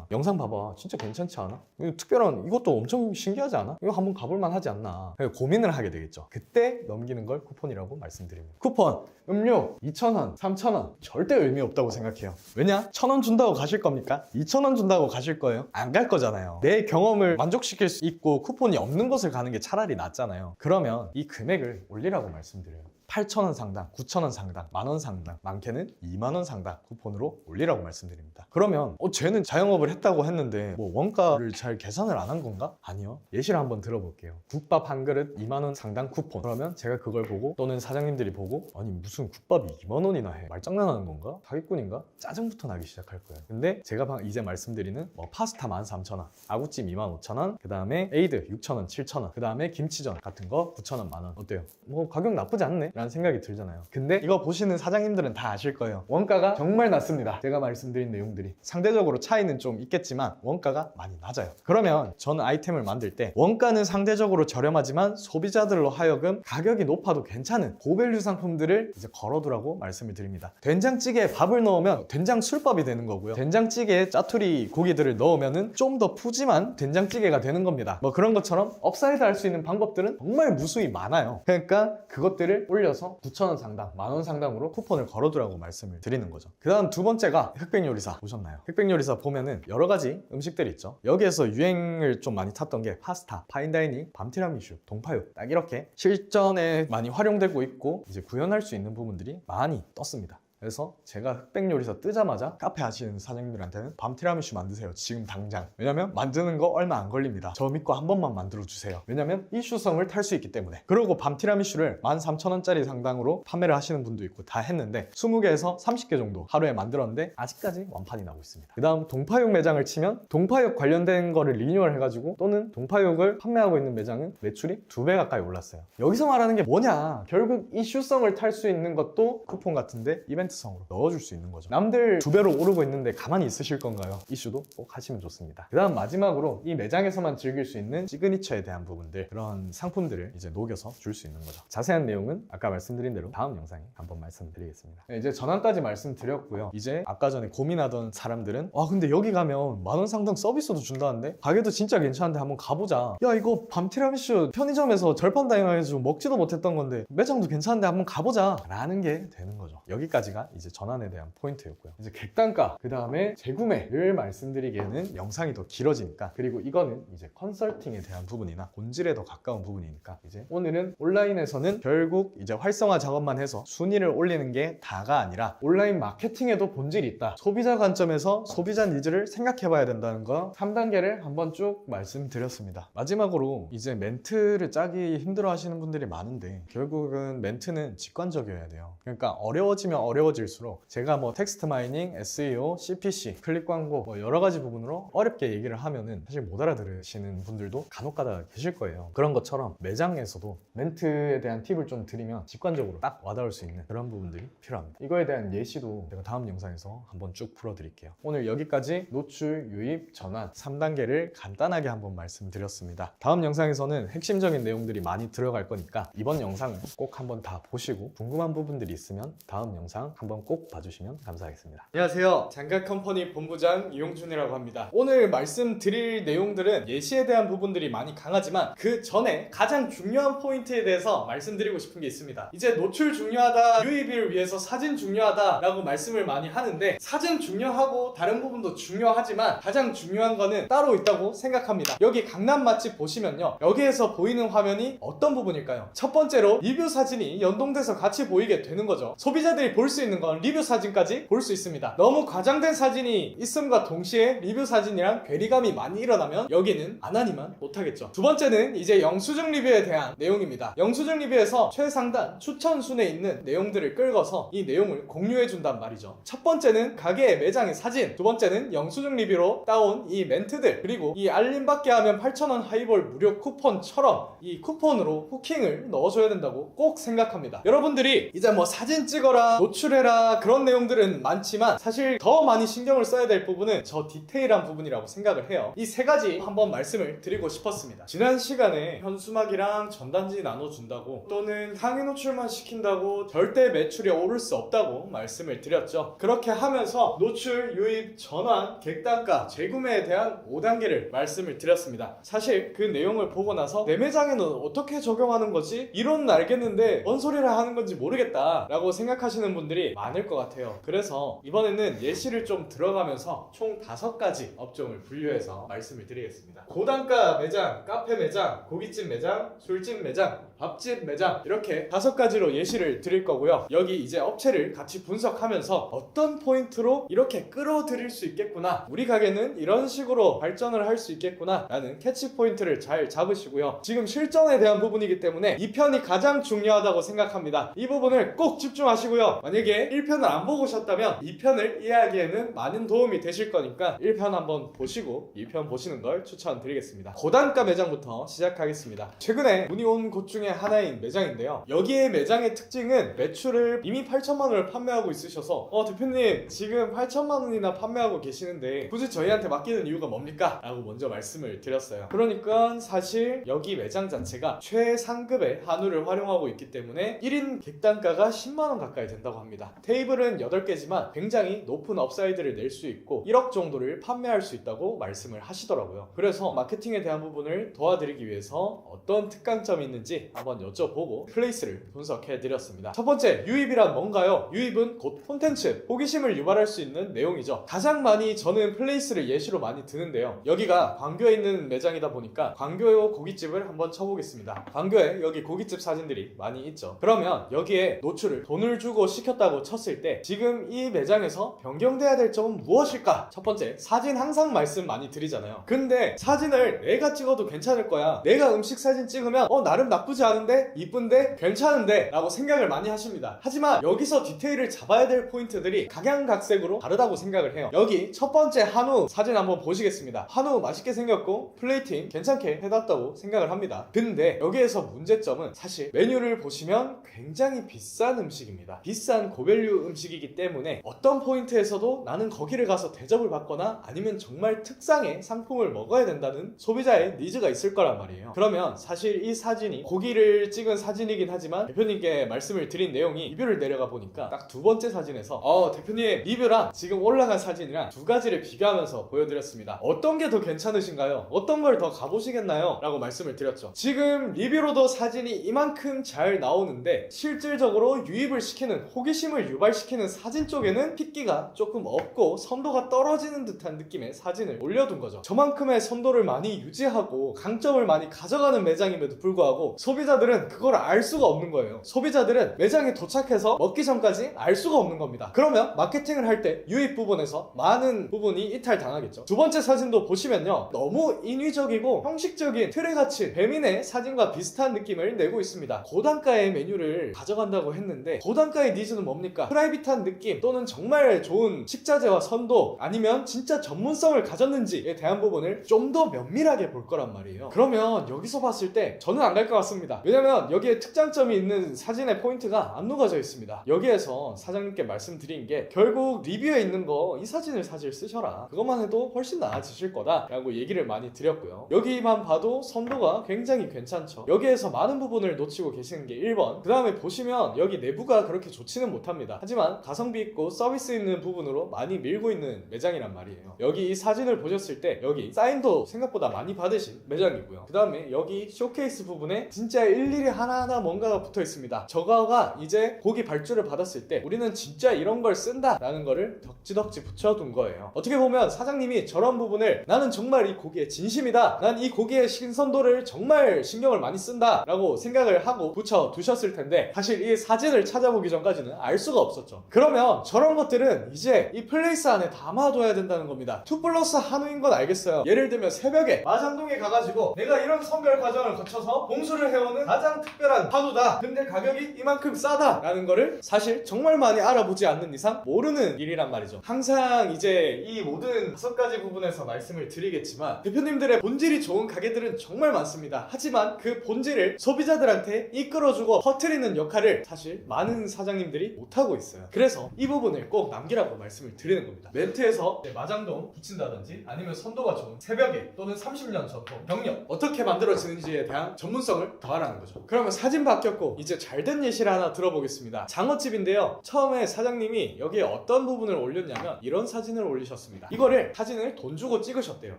영상 봐봐, 진짜 괜찮지 않아? 특별한, 이것도 엄청 신기하지 않아? 이거 한번 가볼만 하지 않나? 고민을 하게 되겠죠. 그때 넘기는 걸 쿠폰이라고 말씀드립니다. 쿠폰, 음료 2,000원, 3,000원 절대 의미 없다고 생각해요. 왜냐? 1,000원 준다고 가실 겁니까? 2,000원 준다고 가실 거예요? 안 갈 거잖아요. 내 경험을 만족시킬 수 있고 쿠폰이 없는 곳을 가는 게 차라리 낫잖아요. 그러면 이 금액을 올리라고 말씀드려요. 8,000원 상당, 9,000원 상당, 만원 상당, 많게는 2만원 상당 쿠폰으로 올리라고 말씀드립니다. 그러면 쟤는 자영업을 했다고 했는데 원가를 잘 계산을 안 한 건가? 아니요. 예시를 한번 들어볼게요. 국밥 한 그릇 2만원 상당 쿠폰. 그러면 제가 그걸 보고, 또는 사장님들이 보고, 아니 무슨 국밥이 2만원이나 해, 말장난하는 건가? 사기꾼인가? 짜증부터 나기 시작할 거예요. 근데 제가 이제 말씀드리는 파스타 13,000원, 아구찜 25,000원, 그 다음에 에이드 6,000원, 7,000원, 그 다음에 김치전 같은 거 9,000원, 만원. 어때요? 가격 나쁘지 않네? 라는 생각이 들잖아요. 근데 이거 보시는 사장님들은 다 아실 거예요. 원가가 정말 낮습니다. 제가 말씀드린 내용들이 상대적으로 차이는 좀 있겠지만 원가가 많이 낮아요. 그러면 저는 아이템을 만들 때 원가는 상대적으로 저렴하지만 소비자들로 하여금 가격이 높아도 괜찮은 고밸류 상품들을 이제 걸어두라고 말씀을 드립니다. 된장찌개에 밥을 넣으면 된장 술밥이 되는 거고요. 된장찌개에 짜투리 고기들을 넣으면은 좀 더 푸짐한 된장찌개가 되는 겁니다. 그런 것처럼 업사이드 할 수 있는 방법들은 정말 무수히 많아요. 그러니까 그것들을 올려서 9,000원 상당, 만원 상당으로 쿠폰을 걸어두라고 말씀을 드리는 거죠. 그 다음 두 번째가 흑백요리사. 보셨나요? 흑백요리사 보면은 여러 가지 음식들이 있죠. 여기에서 유행을 좀 많이 탔던 게 파스타, 파인다이닝, 밤티라미슈, 동파육, 딱 이렇게 실전에 많이 활용되고 있고 이제 구현할 수 있는 부분들이 많이 떴습니다. 그래서 제가 흑백요리사 뜨자마자 카페 하시는 사장님들한테는 밤티라미슈 만드세요, 지금 당장. 왜냐면 만드는 거 얼마 안 걸립니다. 저 믿고 한 번만 만들어 주세요. 왜냐면 이슈성을 탈 수 있기 때문에. 그리고 밤티라미슈를 13,000원짜리 상당으로 판매를 하시는 분도 있고 다 했는데 20개에서 30개 정도 하루에 만들었는데 아직까지 완판이 나고 있습니다. 그 다음 동파육 매장을 치면 동파육 관련된 거를 리뉴얼 해가지고, 또는 동파육을 판매하고 있는 매장은 매출이 2배 가까이 올랐어요. 여기서 말하는 게 뭐냐? 결국 이슈성을 탈 수 있는 것도 쿠폰 같은데 이벤트성으로 넣어줄 수 있는 거죠. 남들 2배로 오르고 있는데 가만히 있으실 건가요? 이슈도 꼭 하시면 좋습니다. 그 다음 마지막으로 이 매장에서만 즐길 수 있는 시그니처에 대한 부분들, 그런 상품들을 이제 녹여서 줄 수 있는 거죠. 자세한 내용은 아까 말씀드린 대로 다음 영상에 한번 말씀드리겠습니다. 이제 전환까지 말씀드렸고요. 이제 아까 전에 고민하던 사람들은 근데 여기 가면 만원 상당 서비스도 준다는데 가게도 진짜 괜찮은데 한번 가보자. 야, 이거 밤티라미슈 편의점에서 절판 다양해가지고 먹지도 못했던 건데 매장도 괜찮은데 한번 가보자 라는 게 되는 거죠. 여기까지가 이제 전환에 대한 포인트였고요. 이제 객단가, 그 다음에 재구매를 말씀드리기에는 영상이 더 길어지니까, 그리고 이거는 이제 컨설팅에 대한 부분이나 본질에 더 가까운 부분이니까, 이제 오늘은 온라인에서는 결국 이제 활성화 작업만 해서 순위를 올리는 게 다가 아니라 온라인 마케팅에도 본질이 있다, 소비자 관점에서 소비자 니즈를 생각해 봐야 된다는 거 3단계를 한번 쭉 말씀드렸습니다. 마지막으로 이제 멘트를 짜기 힘들어 하시는 분들이 많은데, 결국은 멘트는 직관적이어야 돼요. 그러니까 어려워지면 어려워질수록 제가 뭐 텍스트 마이닝, SEO, CPC, 클릭 광고 뭐 여러 가지 부분으로 어렵게 얘기를 하면은 사실 못 알아들으시는 분들도 간혹가다 계실 거예요. 그런 것처럼 매장에서도 멘트에 대한 팁을 좀 드리면 직관적으로 딱 와닿을 수 있는 그런 부분들이 필요합니다. 이거에 대한 예시도 제가 다음 영상에서 한번 쭉 풀어드릴게요. 오늘 여기까지 노출, 유입, 전환 3단계를 간단하게 한번 말씀드렸습니다. 다음 영상에서는 핵심적인 내용들이 많이 들어갈 거니까 이번 영상을 꼭 한번 다 보시고 궁금한 부분들이 있으면 다음 영상 한번 꼭 봐주시면 감사하겠습니다. 안녕하세요. 장갑컴퍼니 본부장 이용준이라고 합니다. 오늘 말씀드릴 내용들은 예시에 대한 부분들이 많이 강하지만 그 전에 가장 중요한 포인트에 대해서 말씀드리고 싶은 게 있습니다. 이제 노출 중요하다, 유입을 위해서 사진 중요하다 라고 말씀을 많이 하는데 사진 중요하고 다른 부분도 중요하지만 가장 중요한 거는 따로 있다고 생각합니다. 여기 강남 맛집 보시면요, 여기에서 보이는 화면이 어떤 부분일까요? 첫 번째로 리뷰 사진이 연동돼서 같이 보이게 되는 거죠. 소비자들이 볼 수 있는 건 리뷰 사진까지 볼 수 있습니다. 너무 과장된 사진이 있음과 동시에 리뷰 사진이랑 괴리감이 많이 일어나면 여기는 안 하니만 못하겠죠. 두 번째는 이제 영수증 리뷰에 대한 내용입니다. 영수증 리뷰에서 최상단 추천순에 있는 내용들을 끌어서 이 내용을 공유해 준단 말이죠. 첫 번째는 가게의 매장의 사진, 두 번째는 영수증 리뷰로 따온 이 멘트들, 그리고 이 알림받게 하면 8,000원 하이볼 무료 쿠폰처럼 이 쿠폰으로 후킹을 넣어줘야 된다고 꼭 생각합니다. 여러분들이 이제 뭐 사진 찍어라, 노출해라 그런 내용들은 많지만 사실 더 많이 신경을 써야 될 부분은 저 디테일한 부분이라고 생각을 해요. 이 세 가지 한번 말씀을 드리고 싶었습니다. 지난 시간에 현수막이랑 전단지 나눠준다고 또는 상위 노출만 시킨다고 절대 매출이 오를 수 없다고 말씀을 드렸죠. 그렇게 하면서 노출, 유입, 전환, 객단가, 재구매에 대한 5단계를 말씀을 드렸습니다. 사실 그 내용을 보고 나서 내 매장에는 어떻게 적용하는 거지? 이론은 알겠는데 뭔 소리를 하는 건지 모르겠다 라고 생각하시는 분들이 많을 것 같아요. 그래서 이번에는 예시를 좀 들어가면서 총 5가지 업종을 분류해서 말씀을 드리겠습니다. 고단가 매장, 카페 매장, 고깃집 매장, 술집 매장, 밥집 매장, 이렇게 5가지로 예시를 드릴 거고요. 여기 이제 업체를 같이 분석하면서 어떤 포인트로 이렇게 끌어들일 수 있겠구나, 우리 가게는 이런 식으로 발전을 할 수 있겠구나 라는 캐치 포인트를 잘 잡으시고요. 지금 실전에 대한 부분이기 때문에 이 편이 가장 중요하다고 생각합니다. 이 부분을 꼭 집중하시고요. 만약에 1편을 안 보고 오셨다면 2편을 이해하기에는 많은 도움이 되실 거니까 1편 한번 보시고 2편 보시는 걸 추천드리겠습니다. 고단가 매장부터 시작하겠습니다. 최근에 문의 온 곳 중에 하나인 매장인데요, 여기의 매장의 특징은 매출을 이미 8천만 원을 판매하고 있으셔서 대표님 지금 8천만 원이나 판매하고 계시는데 굳이 저희한테 맡기는 이유가 뭡니까? 라고 먼저 말씀을 드렸어요. 그러니까 사실 여기 매장 자체가 최상급의 한우를 활용하고 있기 때문에 1인 객단가가 10만원 가까이 된다고 합니다. 테이블은 8개지만 굉장히 높은 업사이드를 낼 수 있고 1억 정도를 판매할 수 있다고 말씀을 하시더라고요. 그래서 마케팅에 대한 부분을 도와드리기 위해서 어떤 특강점이 있는지 한번 여쭤보고 플레이스를 분석해 드렸습니다. 첫 번째, 유입이란 뭔가요? 유입은 곧 콘텐츠, 호기심을 유발할 수 있는 내용이죠. 가장 많이 저는 플레이스를 예시로 많이 드는데요, 여기가 광교에 있는 매장이다 보니까 광교 고깃집을 한번 쳐보겠습니다. 광교에 여기 고깃집 사진들이 많이 있죠. 그러면 여기에 노출을 돈을 주고 시켰다고 쳤을 때 지금 이 매장에서 변경돼야 될 점은 무엇일까? 첫 번째, 사진 항상 말씀 많이 드리잖아요. 근데 사진을 내가 찍어도 괜찮을 거야, 내가 음식 사진 찍으면 나름 나쁘지 않은데, 이쁜데, 괜찮은데 라고 생각을 많이 하십니다. 하지만 여기서 디테일을 잡아야 될 포인트들이 각양각색으로 다르다고 생각을 해요. 여기 첫 번째 한우 사진 한번 보시겠습니다. 한우 맛있게 생겼고 플레이팅 괜찮게 해놨다고 생각을 합니다. 근데 여기에서 문제점은 사실 메뉴를 보시면 굉장히 비싼 음식입니다. 비싼 고밸류 음식이기 때문에 어떤 포인트에서도 나는 거기를 가서 대접을 받거나 아니면 정말 특상의 상품을 먹어야 된다는 소비자의 니즈가 있을 거란 말이에요. 그러면 사실 이 사진이 고기를 찍은 사진이긴 하지만 대표님께 말씀을 드린 내용이 리뷰를 내려가 보니까 딱 두 번째 사진에서 대표님 리뷰랑 지금 올라간 사진이랑 두 가지를 비교하면서 보여드렸습니다. 어떤 게 더 괜찮으신가요? 어떤 걸 더 가보시겠나요? 라고 말씀을 드렸죠. 지금 리뷰로도 사진이 이만큼 잘 나오는데 실질적으로 유입을 시키는, 호기심을 유발시키는 사진 쪽에는 핏기가 조금 없고 선도가 떨어지는 듯한 느낌의 사진을 올려둔 거죠. 저만큼의 선도를 많이 유지하고 강점을 많이 가져가는 매장임에도 불구하고 소비자들은 그걸 알 수가 없는 거예요. 소비자들은 매장에 도착해서 먹기 전까지 알 수가 없는 겁니다. 그러면 마케팅을 할 때 유입 부분에서 많은 부분이 이탈당하겠죠. 두 번째 사진도 보시면요, 너무 인위적이고 형식적인 트레같이 배민의 사진과 비슷한 느낌을 내고 있습니다. 고단가의 메뉴를 가져간다고 했는데 고단가의 니즈는 뭡니까? 뭡니까? 프라이빗한 느낌 또는 정말 좋은 식자재와 선도 아니면 진짜 전문성을 가졌는지에 대한 부분을 좀 더 면밀하게 볼 거란 말이에요. 그러면 여기서 봤을 때 저는 안 갈 것 같습니다. 왜냐면 여기에 특장점이 있는 사진의 포인트가 안 녹아져 있습니다. 여기에서 사장님께 말씀드린 게 결국 리뷰에 있는 거 이 사진을 사실 쓰셔라, 그것만 해도 훨씬 나아지실 거다 라고 얘기를 많이 드렸고요. 여기만 봐도 선도가 굉장히 괜찮죠. 여기에서 많은 부분을 놓치고 계시는 게 1번. 그 다음에 보시면 여기 내부가 그렇게 좋지는 못합니다. 하지만 가성비 있고 서비스 있는 부분으로 많이 밀고 있는 매장이란 말이에요. 여기 이 사진을 보셨을 때 여기 사인도 생각보다 많이 받으신 매장이고요. 그 다음에 여기 쇼케이스 부분에 진짜 일일이 하나하나 뭔가가 붙어 있습니다. 저거가 이제 고기 발주를 받았을 때 우리는 진짜 이런 걸 쓴다 라는 거를 덕지덕지 붙여둔 거예요. 어떻게 보면 사장님이 저런 부분을 나는 정말 이 고기에 진심이다, 난 이 고기의 신선도를 정말 신경을 많이 쓴다 라고 생각을 하고 붙여두셨을 텐데 사실 이 사진을 찾아보기 전까지는 알 수가 없었죠. 그러면 저런 것들은 이제 이 플레이스 안에 담아둬야 된다는 겁니다. 2플러스 한우인 건 알겠어요. 예를 들면 새벽에 마장동에 가가지고 내가 이런 선별 과정을 거쳐서 봉수를 해오는 가장 특별한 한우다, 근데 가격이 이만큼 싸다 라는 거를 사실 정말 많이 알아보지 않는 이상 모르는 일이란 말이죠. 항상 이제 이 모든 5가지 부분에서 말씀을 드리겠지만 대표님들의 본질이 좋은 가게들은 정말 많습니다. 하지만 그 본질을 소비자들한테 이끌어주고 퍼뜨리는 역할을 사실 많은 사장님들이 못하고 있어요. 그래서 이 부분을 꼭 남기라고 말씀을 드리는 겁니다. 멘트에서 마장동 붙인다든지 아니면 선도가 좋은 새벽에 또는 30년 전통 경력 어떻게 만들어지는지에 대한 전문성을 더하라는 거죠. 그러면 사진 바뀌었고 이제 잘된 예시를 하나 들어보겠습니다. 장어집인데요, 처음에 사장님이 여기에 어떤 부분을 올렸냐면 이런 사진을 올리셨습니다. 이거를 사진을 돈 주고 찍으셨대요.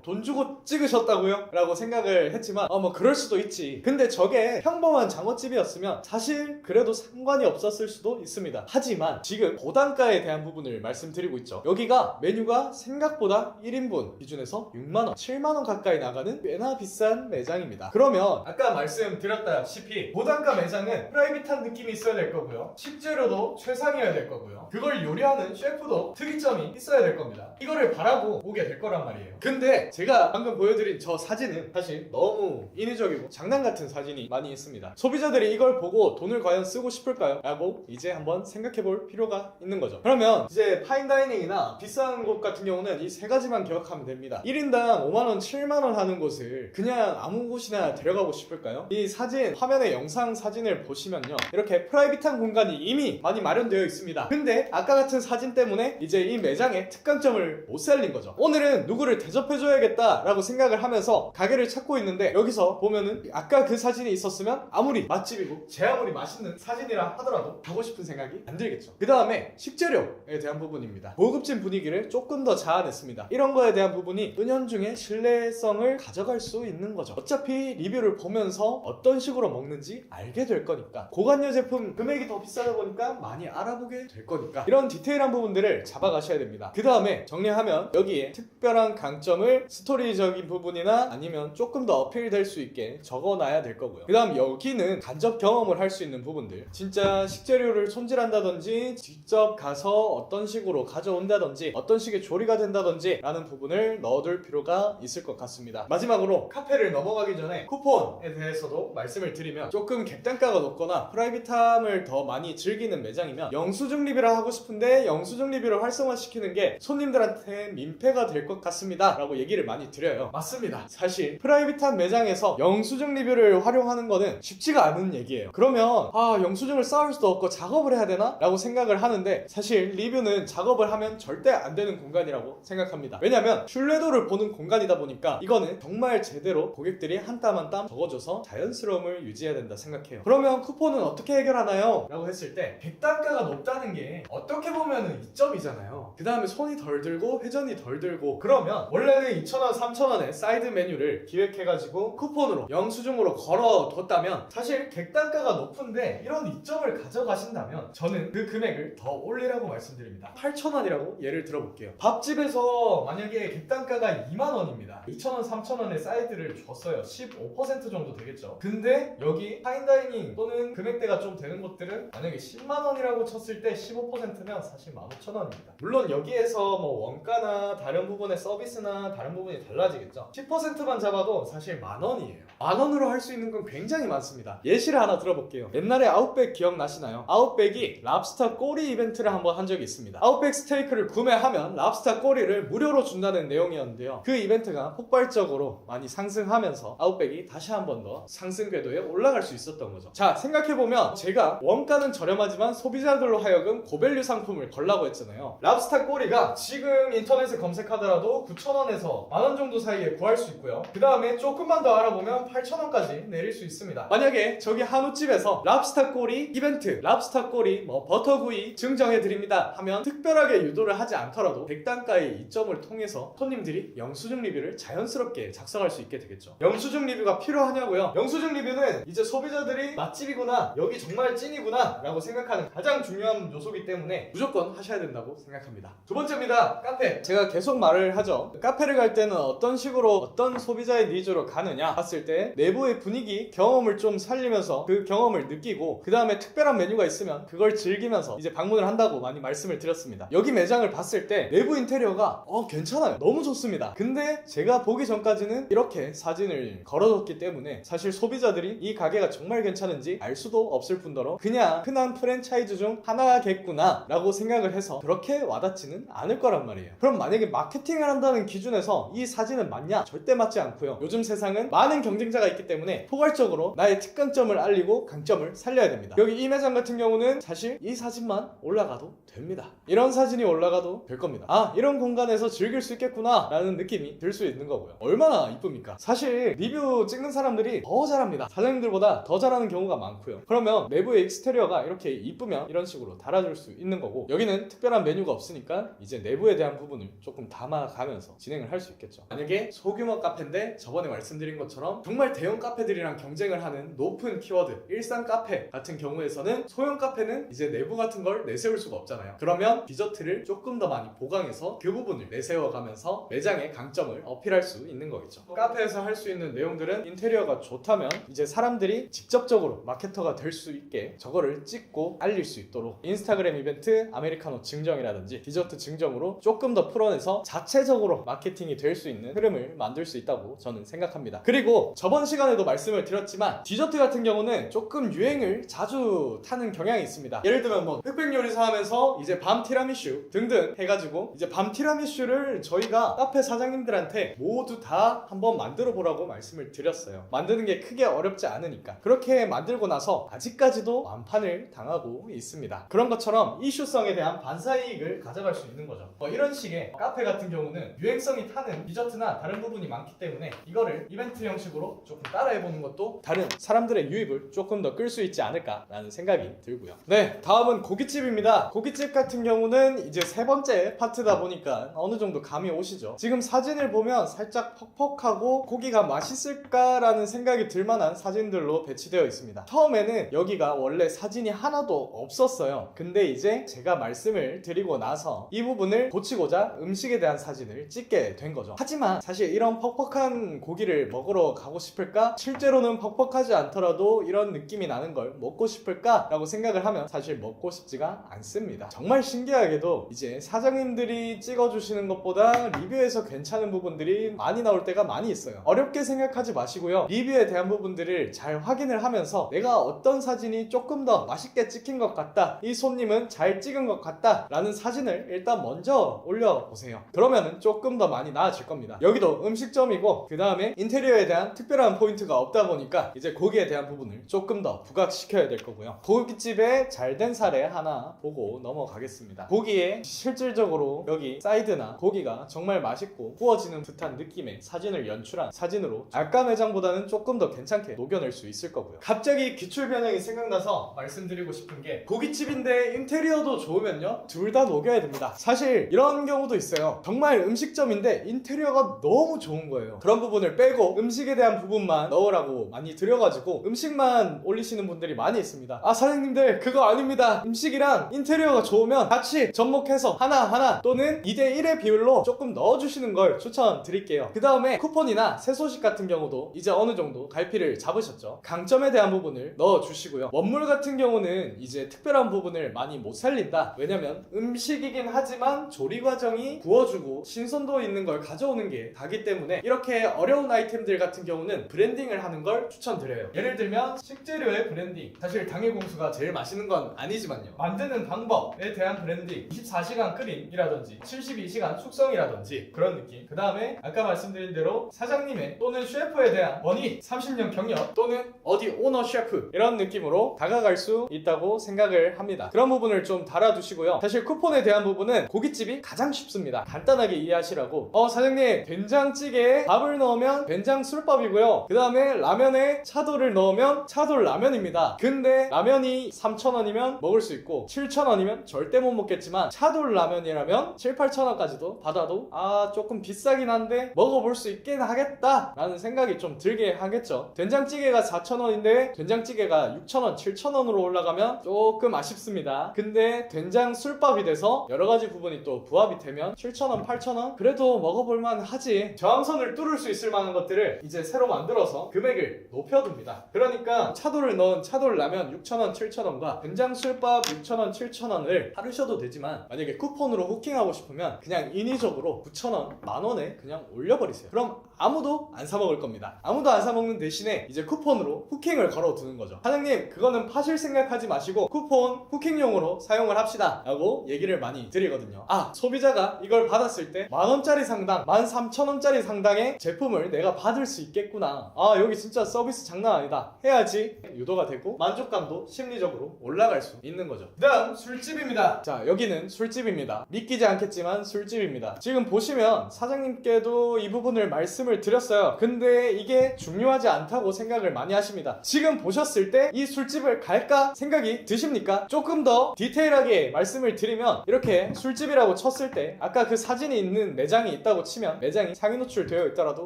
돈 주고 찍으셨다고요? 라고 생각을 했지만 뭐 그럴 수도 있지. 근데 저게 평범한 장어집이었으면 사실 그래도 상관이 없었을 수도 있습니다. 하지만 지금 고단가에 대한 부분을 말씀드리고 있죠. 여기가 메뉴가 생각보다 1인분 기준에서 6만원, 7만원 가까이 나가는 꽤나 비싼 매장입니다. 그러면 아까 말씀드렸다시피 고단가 매장은 프라이빗한 느낌이 있어야 될 거고요, 식재료도 최상이어야 될 거고요, 그걸 요리하는 셰프도 특이점이 있어야 될 겁니다. 이거를 바라고 오게 될 거란 말이에요. 근데 제가 방금 보여드린 저 사진은 사실 너무 인위적이고 장난 같은 사진이 많이 있습니다. 소비자들이 이걸 보고 돈을 과연 쓰고 싶을까요? 라고 이제 한번 생각해 볼 필요가 있는 거죠. 그러면 이제 파인다이닝이나 비싼 곳 같은 경우는 이 3가지만 기억하면 됩니다. 1인당 5만원, 7만원 하는 곳을 그냥 아무 곳이나 데려가고 싶을까요? 이 사진, 화면의 영상 사진을 보시면요, 이렇게 프라이빗한 공간이 이미 많이 마련되어 있습니다. 근데 아까 같은 사진 때문에 이제 이 매장의 특강점을 못 살린 거죠. 오늘은 누구를 대접해줘야겠다 라고 생각을 하면서 가게를 찾고 있는데 여기서 보면은 아까 그 사진이 있었으면 아무리 맛집이고 제 아무리 맛있는 사진이라 하더라도 가고 싶은 생각이 안 들겠죠. 그 다음에 식재료에 대한 부분입니다. 고급진 분위기를 조금 더 자아냈습니다. 이런 거에 대한 부분이 은연중에 신뢰성을 가져갈 수 있는 거죠. 어차피 리뷰를 보면서 어떤 식으로 먹는지 알게 될 거니까, 고관여 제품 금액이 더 비싸다 보니까 많이 알아보게 될 거니까 이런 디테일한 부분들을 잡아가셔야 됩니다. 그 다음에 정리하면 여기에 특별한 강점을 스토리적인 부분이나 아니면 조금 더 어필될 수 있게 적어놔야 될 거고요. 그 다음 여기는 간접 경험을 할 수 있는 부분들, 진짜 식재료를 손질한다든지 직접 가서 어떤 식으로 가져온다든지 어떤 식의 조리가 된다든지 라는 부분을 넣어둘 필요가 있을 것 같습니다. 마지막으로 카페를 넘어가기 전에 쿠폰에 대해서도 말씀을 드리면, 조금 객단가가 높거나 프라이빗함을 더 많이 즐기는 매장이면 영수증 리뷰를 하고 싶은데 영수증 리뷰를 활성화시키는 게 손님들한테 민폐가 될 것 같습니다 라고 얘기를 많이 드려요. 맞습니다. 사실 프라이빗한 매장에서 영수증 리뷰를 활용하는 거는 쉽지가 않은 얘기예요. 그러면 영수증을 쌓을 수도 없고 작업을 해야 되나? 라고 생각을 하는데 사실 리뷰는 작업을 하면 절대 안 되는 공간이라고 생각합니다. 왜냐면 신뢰도를 보는 공간이다 보니까 이거는 정말 제대로 고객들이 한 땀 한 땀 적어줘서 자연스러움을 유지해야 된다 생각해요. 그러면 쿠폰은 어떻게 해결하나요? 라고 했을 때 객단가가 높다는 게 어떻게 보면은 이점이잖아요. 그 다음에 손이 덜 들고 회전이 덜 들고, 그러면 원래는 2,000원, 3,000원에 사이드 메뉴를 기획해가지고 쿠폰으로 영수증으로 걸어뒀다면 사실 객단가가 높은데 이런 이점을 가져가신다면 저는 그 금액을 더 올리라고 말씀드립니다. 8,000원이라고 예를 들어볼게요. 밥집에서 만약에 객단가가 2만원입니다. 2,000원, 3,000원에 사이드를 줬어요. 15% 정도 되겠죠. 근데 여기 파인다이닝 또는 금액대가 좀 되는 곳들은 만약에 10만원이라고 쳤을 때 15%면 사실 15,000원입니다. 물론 여기에서 뭐 원가나 다른 부분의 서비스나 다른 부분이 달라지겠죠. 10%만 잡아도 사실 만원이에요. 만원으로 할 수 있는 건 굉장히 많습니다. 예시를 하나 들어볼게요. 옛날에 아웃백 기억나시나요? 아웃백이 랍스터 꼬리 이벤트를 한번 한 적이 있습니다. 아웃백 스테이크를 구매하면 랍스터 꼬리를 무료로 준다는 내용이었는데요. 그 이벤트가 폭발적으로 많이 상승하면서 아웃백이 다시 한 번 더 상승 궤도에 올라갈 수 있었던 거죠. 자, 생각해보면 제가 원가는 저렴하지만 소비자들로 하여금 고밸류 상품을 걸라고 했잖아요. 랍스터 꼬리가 지금 인터넷에 검색하더라도 9,000원에서 만원 정도 사이에 구할 수 있고요. 그 다음에 조금만 더 알아보면 8,000원까지 내릴 수 있습니다. 만약에 저기 한우집에서 랍스터 꼬리 이벤트, 랍스터 꼬리 버터구이 증정해드립니다 하면 특별하게 유도를 하지 않더라도 100단가의 이점을 통해서 손님들이 영수증 리뷰를 자연스럽게 작성할 수 있게 되겠죠. 영수증 리뷰가 필요하냐고요? 영수증 리뷰는 이제 소비자들이 맛집이구나, 여기 정말 찐이구나 라고 생각하는 가장 중요한 요소이기 때문에 무조건 하셔야 된다고 생각합니다. 두 번째입니다. 카페. 제가 계속 말을 하죠. 카페를 갈 때는 어떤 식으로 어떤 소비자의 니즈로 가느냐 봤을 때 내부의 분위기, 경험을 좀 살리면서 그 경험을 느끼고 그 다음에 특별한 메뉴가 있으면 그걸 즐기면서 이제 방문을 한다고 많이 말씀을 드렸습니다. 여기 매장을 봤을 때 내부 인테리어가 괜찮아요. 너무 좋습니다. 근데 제가 보기 전까지는 이렇게 사진을 걸어뒀기 때문에 사실 소비자들이 이 가게가 정말 괜찮은지 알 수도 없을 뿐더러 그냥 흔한 프랜차이즈 중 하나겠구나 라고 생각을 해서 그렇게 와닿지는 않을 거란 말이에요. 그럼 만약에 마케팅을 한다는 기준에서 이 사진은 맞냐? 절대 맞지 않고요. 요즘 세상은 많은 경쟁자가 있기 때문에 포괄적으로 나의 특강점을 알리고 강점을 살려야 됩니다. 여기 이 매장 같은 경우는 사실 이 사진만 올라가도 됩니다. 이런 사진이 올라가도 될 겁니다. 아, 이런 공간에서 즐길 수 있겠구나 라는 느낌이 들 수 있는 거고요. 얼마나 이쁩니까? 사실 리뷰 찍는 사람들이 더 잘합니다. 사장님들보다 더 잘하는 경우가 많고요. 그러면 내부의 익스테리어가 이렇게 이쁘면 이런 식으로 달아줄 수 있는 거고, 여기는 특별한 메뉴가 없으니까 이제 내부에 대한 부분을 조금 담아가면서 진행을 할 수 있겠죠. 만약에 소규모 카페인데 저번에 말씀드린 것처럼 정말 대형 카페들이랑 경쟁을 하는 높은 키워드, 일산 카페 같은 경우에서는 소형 카페는 이제 내부 같은 걸 내세울 수가 없잖아요. 그러면 디저트를 조금 더 많이 보강해서 그 부분을 내세워가면서 매장의 강점을 어필할 수 있는 거겠죠. 카페에서 할 수 있는 내용들은 인테리어가 좋다면 이제 사람들이 직접적으로 마케터가 될 수 있게 저거를 찍고 알릴 수 있도록 인스타그램 이벤트, 아메리카노 증정이라든지 디저트 증정으로 조금 더 풀어내서 자체적으로 마케팅이 될 수 있는 흐름을 만들 수 있다고 저는 생각합니다. 그리고 저번 시간에도 말씀을 드렸지만 디저트 같은 경우는 조금 유행을 자주 타는 경향이 있습니다. 예를 들면 뭐 흑백 요리사 하면서 이제 밤 티라미슈 등등 해가지고 이제 밤 티라미슈를 저희가 카페 사장님들한테 모두 다 한번 만들어 보라고 말씀을 드렸어요. 만드는 게 크게 어렵지 않으니까. 그렇게 만들고 나서 아직까지도 완판을 당하고 있습니다. 그런 것처럼 이슈성에 대한 반사이익을 가져갈 수 있는 거죠. 이런 식의 카페 같은 경우는 유행성이 타는 디저트나 다른 부분이 많기 때문에 이거를 이벤트 형식으로 조금 따라해보는 것도 다른 사람들의 유입을 조금 더 끌 수 있지 않을까라는 생각이 들고요. 네, 다음은 고깃집입니다. 고깃집 같은 경우는 이제 세 번째 파트다 보니까 어느 정도 감이 오시죠. 지금 사진을 보면 살짝 퍽퍽하고 고기가 맛있을까라는 생각이 들만한 사진들로 배치되어 있습니다. 처음에는 여기가 원래 사진이 하나도 없었어요. 근데 이제 제가 말씀을 드리고 나서 이 부분을 고치고자 음식에 대한 사진을 찍게 된 거죠. 하지만 사실 이런 퍽퍽한 고기를 먹으러 가고 싶을까? 실제로는 퍽퍽하지 않더라도 이런 느낌이 나는 걸 먹고 싶을까? 라고 생각을 하면 사실 먹고 싶지가 않습니다. 정말 신기하게도 이제 사장님들이 찍어주시는 것보다 리뷰에서 괜찮은 부분들이 많이 나올 때가 많이 있어요. 어렵게 생각하지 마시고요. 리뷰에 대한 부분들을 잘 확인을 하면서 내가 어떤 사진이 조금 더 맛있게 찍힌 것 같다, 이 손님은 잘 찍은 것 같다 라는 사진을 일단 먼저 올려보세요. 그러면은 조금 더 많이 나아질 겁니다. 여기도 음식점이고 그 다음에 인테리어에 대한 특별한 포인트가 없다 보니까 이제 고기에 대한 부분을 조금 더 부각시켜야 될 거고요. 고깃집의 잘된 사례 하나 보고 넘어가겠습니다. 고기에 실질적으로 여기 사이드나 고기가 정말 맛있고 구워지는 듯한 느낌의 사진을 연출한 사진으로 아까 매장보다는 조금 더 괜찮게 녹여낼 수 있을 거고요. 갑자기 기출 변형이 생각나서 말씀드리고 싶은 게, 고깃집인데 인테리어도 좋으면요 둘 다 녹여야 됩니다. 사실 이런 경우도 있어요. 정말 음식점인데 인테리어가 너무 좋은 거예요. 그런 부분을 빼고 음식에 대한 부분만 넣으라고 많이 드려가지고 음식만 올리시는 분들이 많이 있습니다. 아, 사장님들 그거 아닙니다. 음식이랑 인테리어가 좋으면 같이 접목해서 하나하나 또는 2대1의 비율로 조금 넣어주시는 걸 추천드릴게요. 그 다음에 쿠폰이나 새소식 같은 경우도 이제 어느 정도 갈피를 잡으셨죠. 강점에 대한 부분을 넣어주시고요. 원물 같은 경우는 이제 특별한 부분을 많이 못 살린다. 왜냐면 음식이긴 하지만 조리 과정이 구워주고 신선도 있는 걸 가져오는 게 다기 때문에 이렇게 어려운 아이템들 같은 경우는 브랜딩을 하는 걸 추천드려요. 예를 들면 식재료의 브랜딩, 사실 당일공수가 제일 맛있는 건 건 아니지만요. 만드는 방법에 대한 브랜딩, 24시간 끓임이라든지 72시간 숙성이라든지 그런 느낌. 그 다음에 아까 말씀드린 대로 사장님의 또는 셰프에 대한 원익, 30년 경력 또는 어디 오너 셰프 이런 느낌으로 다가갈 수 있다고 생각을 합니다. 그런 부분을 좀 달아두시고요. 사실 쿠폰에 대한 부분은 고깃집이 가장 쉽습니다. 간단하게 이해하시라고. 사장님, 된장찌개에 밥을 넣으면 된장 술밥이고요. 그 다음에 라면에 차돌을 넣으면 차돌 라면입니다. 근데 라면이 3,000원이면 먹을 수 있고 7,000원이면 절대 못 먹겠지만 차돌 라면이라면 7, 8,000원까지도 받아도 조금 비싸긴 한데 먹어볼 수 있긴 하겠다 라는 생각이 좀 들게 하겠죠. 된장찌개가 4,000원인데 된장찌개가 6,000원, 7,000원으로 올라가면 조금 아쉽습니다. 근데 된장 술밥이 돼서 여러가지 부분이 또 부합이 되면 7,000원, 8,000원? 그래도 먹어볼만 하지. 저항선을 뚫을 수 있을 만한 것들을 이제 새로 만들어서 금액을 높여둡니다. 그러니까 차돌을 넣은 차돌 라면 6,000원, 7,000원과 된장 술밥 6,000원, 7,000원을 하루셔도 되지만 만약에 쿠폰으로 후킹하고 싶으면 그냥 인위적으로 9,000원, 만원에 그냥 올려버리세요. 그럼 아무도 안 사먹을 겁니다. 아무도 안 사먹는 대신에 이제 쿠폰으로 후킹을 걸어두는 거죠. 사장님, 그거는 파실 생각하지 마시고 쿠폰 후킹용으로 사용을 합시다 라고 얘기를 많이 드리거든요. 소비자가 이걸 받았을 때 만원짜리 상당, 13,000원짜리 상당의 제품을 내가 받을 수 있겠구나, 여기 진짜 서비스 장난 아니다 해야지 유도가 되고 만족감도 심리적으로 올라갈 수 있는 거죠. 그 다음 술집입니다. 자, 여기는 술집입니다. 믿기지 않겠지만 술집입니다. 지금 보시면 사장님께도 이 부분을 말씀을 드렸어요. 근데 이게 중요하지 않다고 생각을 많이 하십니다. 지금 보셨을 때 이 술집을 갈까 생각이 드십니까? 조금 더 디테일하게 말씀을 드리면 이렇게 술집이라고 쳤을 때 아까 그 사진이 있는 매장이 있다고 치면 매장이 상위 노출되어 있더라도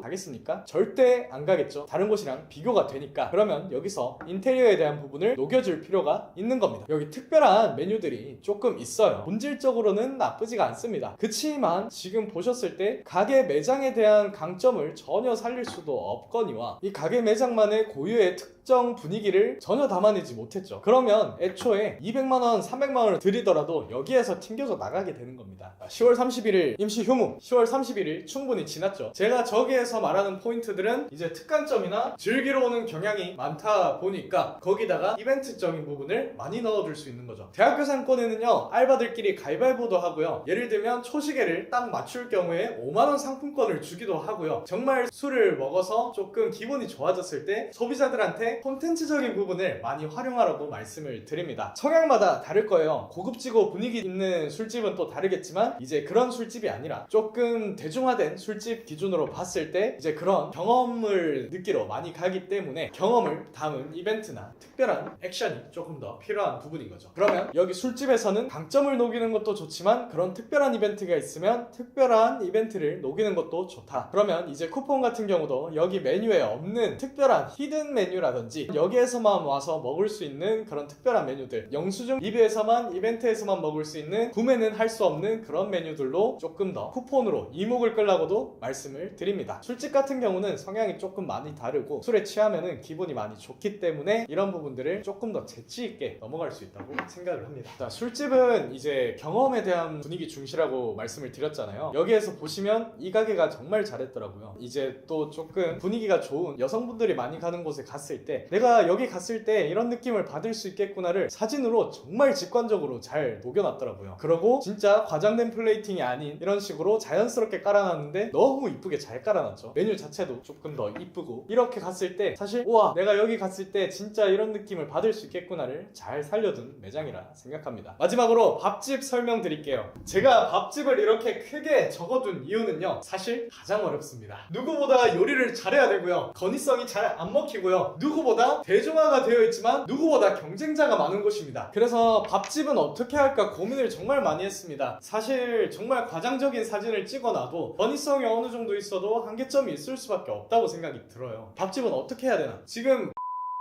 가겠습니까? 절대 안 가겠죠. 다른 곳이랑 비교가 되니까. 그러면 여기서 인테리어에 대한 부분을 녹여줄 필요가 있는 겁니다. 여기 특별한 메뉴들이 조금 있어요. 본질적으로는 나쁘지가 않습니다. 그치만 지금 보셨을 때 가게 매장에 대한 강점을 전혀 살릴 수도 없거니와 이 가게 매장만의 고유의 특정 분위기를 전혀 담아내지 못했죠. 그러면 애초에 200만원, 300만원을 들이더라도 여기에서 튕겨져 나가게 되는 겁니다. 10월 31일 임시 휴무, 10월 31일 충분히 지났죠. 제가 저기에서 말하는 포인트들은 이제 특강점이나 즐기러 오는 경향이 많다 보니까 거기다가 이벤트적인 부분을 많이 넣어줄 수 있는 거죠. 대학교 상권에는요, 알바들끼리 가위바위보도 하고요, 예를 들면 초시계를 딱 맞출 경우에 5만원 상품권을 주기도 하고요, 정말 술을 먹어서 조금 기분이 좋아졌을 때 소비자들한테 콘텐츠적인 부분을 많이 활용하라고 말씀을 드립니다. 성향마다 다를 거예요. 고급지고 분위기 있는 술집은 또 다르겠지만 이제 그런 술집이 아니라 조금 대중화된 술집 기준으로 봤을 때 이제 그런 경험을 느끼러 많이 가기 때문에 경험을 담은 이벤트나 특별한 액션이 조금 더 필요한 부분인 거죠. 그러면 여기 술집에서는 강점을 녹이는 것도 좋지만 그런 특별한 이벤트가 있으면 특별한 이벤트를 녹이는 것도 좋다. 그러면 이제 쿠폰 같은 경우도 여기 메뉴에 없는 특별한 히든 메뉴라든지 여기에서만 와서 먹을 수 있는 그런 특별한 메뉴들, 영수증 리뷰에서만, 이벤트에서만 먹을 수 있는, 구매는 할 수 없는 그런 메뉴들로 조금 더 쿠폰으로 이목을 끌라고도 말씀을 드립니다. 술집 같은 경우는 성향이 조금 많이 다르고 술에 취하면은 기분이 많이 좋기 때문에 이런 부분들을 조금 더 재치 있게 넘어갈 수 있다고 생각을 합니다. 자, 술집은 이제 경험에 대한 분위기 중시라고 말씀을 드렸잖아요. 여기에서 보시면 이 가게가 정말 잘했더라고요. 이제 또 조금 분위기가 좋은 여성분들이 많이 가는 곳에 갔을 때 내가 여기 갔을 때 이런 느낌을 받을 수 있겠구나를 사진으로 정말 직관적으로 잘 녹여놨더라고요. 그러고 진짜 과장된 플레이팅이 아닌 이런 식으로 자연스럽게 깔아놨는데 너무 이쁘게 잘 깔아놨죠. 메뉴 자체도 조금 더 이쁘고 이렇게 갔을 때 사실 우와, 내가 여기 갔을 때 진짜 이런 느낌을 받을 수 있겠구나를 잘 살려둔 매장이라 생각합니다. 마지막으로 밥집 설명드릴게요. 제가 밥집을 이렇게 크게 적어둔 이유는요, 사실 가장 어렵습니다. 누구보다 요리를 잘해야 되고요, 건의성이 잘 안 먹히고요, 누구보다 대중화가 되어 있지만 누구보다 경쟁자가 많은 곳입니다. 그래서 밥집은 어떻게 할까 고민을 정말 많이 했습니다. 사실 정말 과장적인 사진을 찍어놔도 건의성이 어느 정도 있어도 한계점이 있을 수밖에 없다고 생각이 들어요. 밥집은 어떻게 해야 되나? 지금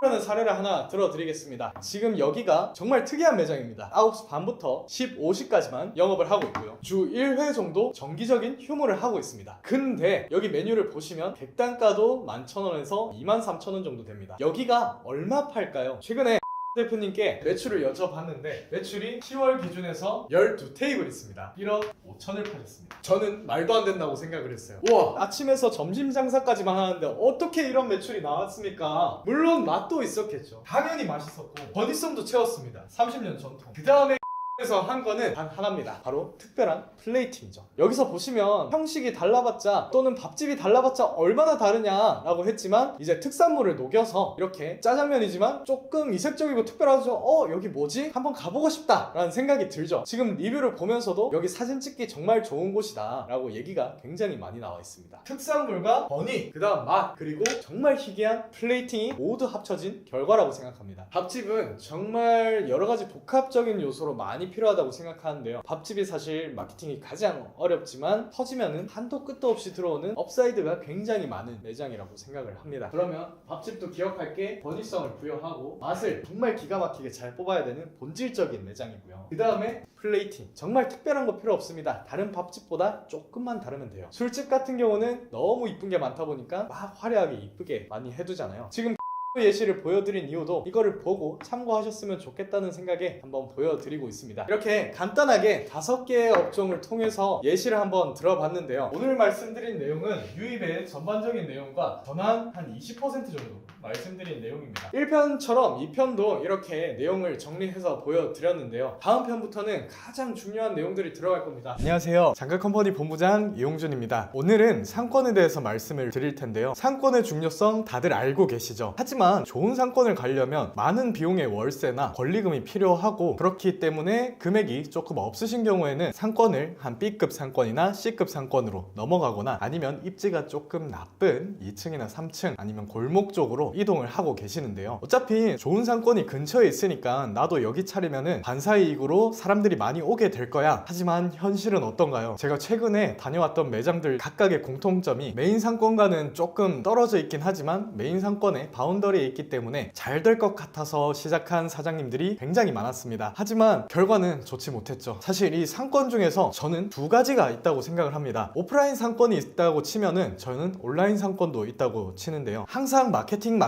라는 사례를 하나 들어드리겠습니다. 지금 여기가 정말 특이한 매장입니다. 9시 반부터 15시까지만 영업을 하고 있고요, 주 1회 정도 정기적인 휴무를 하고 있습니다. 근데 여기 메뉴를 보시면 객단가도 11,000원에서 23,000원 정도 됩니다. 여기가 얼마 팔까요? 최근에 대표님께 매출을 여쭤봤는데 매출이 10월 기준에서 12테이블 있습니다. 1억 5천을 파셨습니다. 저는 말도 안 된다고 생각을 했어요. 우와, 아침에서 점심 장사까지만 하는데 어떻게 이런 매출이 나왔습니까? 물론 맛도 있었겠죠. 당연히 맛있었고 버디썸도 채웠습니다. 30년 전통. 그 다음에 에서 한 거는 단 하나입니다. 바로 특별한 플레이팅이죠. 여기서 보시면 형식이 달라봤자 또는 밥집이 달라봤자 얼마나 다르냐라고 했지만 이제 특산물을 녹여서 이렇게 짜장면이지만 조금 이색적이고 특별하죠. 여기 뭐지? 한번 가보고 싶다 라는 생각이 들죠. 지금 리뷰를 보면서도 여기 사진 찍기 정말 좋은 곳이다 라고 얘기가 굉장히 많이 나와 있습니다. 특산물과 버니, 그 다음 맛, 그리고 정말 희귀한 플레이팅이 모두 합쳐진 결과라고 생각합니다. 밥집은 정말 여러가지 복합적인 요소로 많이 필요하다고 생각하는데요. 밥집이 사실 마케팅이 가장 어렵지만 터지면은 한도 끝도 없이 들어오는 업사이드가 굉장히 많은 매장이라고 생각을 합니다. 그러면 밥집도 기억할 게 버니성을 부여하고 맛을 정말 기가 막히게 잘 뽑아야 되는 본질적인 매장이고요. 그 다음에 플레이팅. 정말 특별한 거 필요 없습니다. 다른 밥집보다 조금만 다르면 돼요. 술집 같은 경우는 너무 이쁜 게 많다 보니까 막 화려하게 이쁘게 많이 해두잖아요. 지금 예시를 보여드린 이유도 이거를 보고 참고하셨으면 좋겠다는 생각에 한번 보여드리고 있습니다. 이렇게 간단하게 5개의 업종을 통해서 예시를 한번 들어봤는데요. 오늘 말씀드린 내용은 유입의 전반적인 내용과 전환 한 20% 정도 말씀드린 내용입니다. 1편처럼 2편도 이렇게 내용을 정리해서 보여드렸는데요. 다음 편부터는 가장 중요한 내용들이 들어갈 겁니다. 안녕하세요. 장가컴퍼니 본부장 이용준입니다. 오늘은 상권에 대해서 말씀을 드릴 텐데요. 상권의 중요성 다들 알고 계시죠? 하지만 좋은 상권을 가려면 많은 비용의 월세나 권리금이 필요하고 그렇기 때문에 금액이 조금 없으신 경우에는 상권을 한 B급 상권이나 C급 상권으로 넘어가거나 아니면 입지가 조금 나쁜 2층이나 3층 아니면 골목 쪽으로 이동을 하고 계시는데요. 어차피 좋은 상권이 근처에 있으니까 나도 여기 차리면은 반사이익으로 사람들이 많이 오게 될 거야. 하지만 현실은 어떤가요? 제가 최근에 다녀왔던 매장들 각각의 공통점이 메인 상권과는 조금 떨어져 있긴 하지만 메인 상권의 바운더리에 있기 때문에 잘 될 것 같아서 시작한 사장님들이 굉장히 많았습니다. 하지만 결과는 좋지 못했죠. 사실 이 상권 중에서 저는 2가지가 있다고 생각을 합니다. 오프라인 상권이 있다고 치면은 저는 온라인 상권도 있다고 치는데요. 항상 마케팅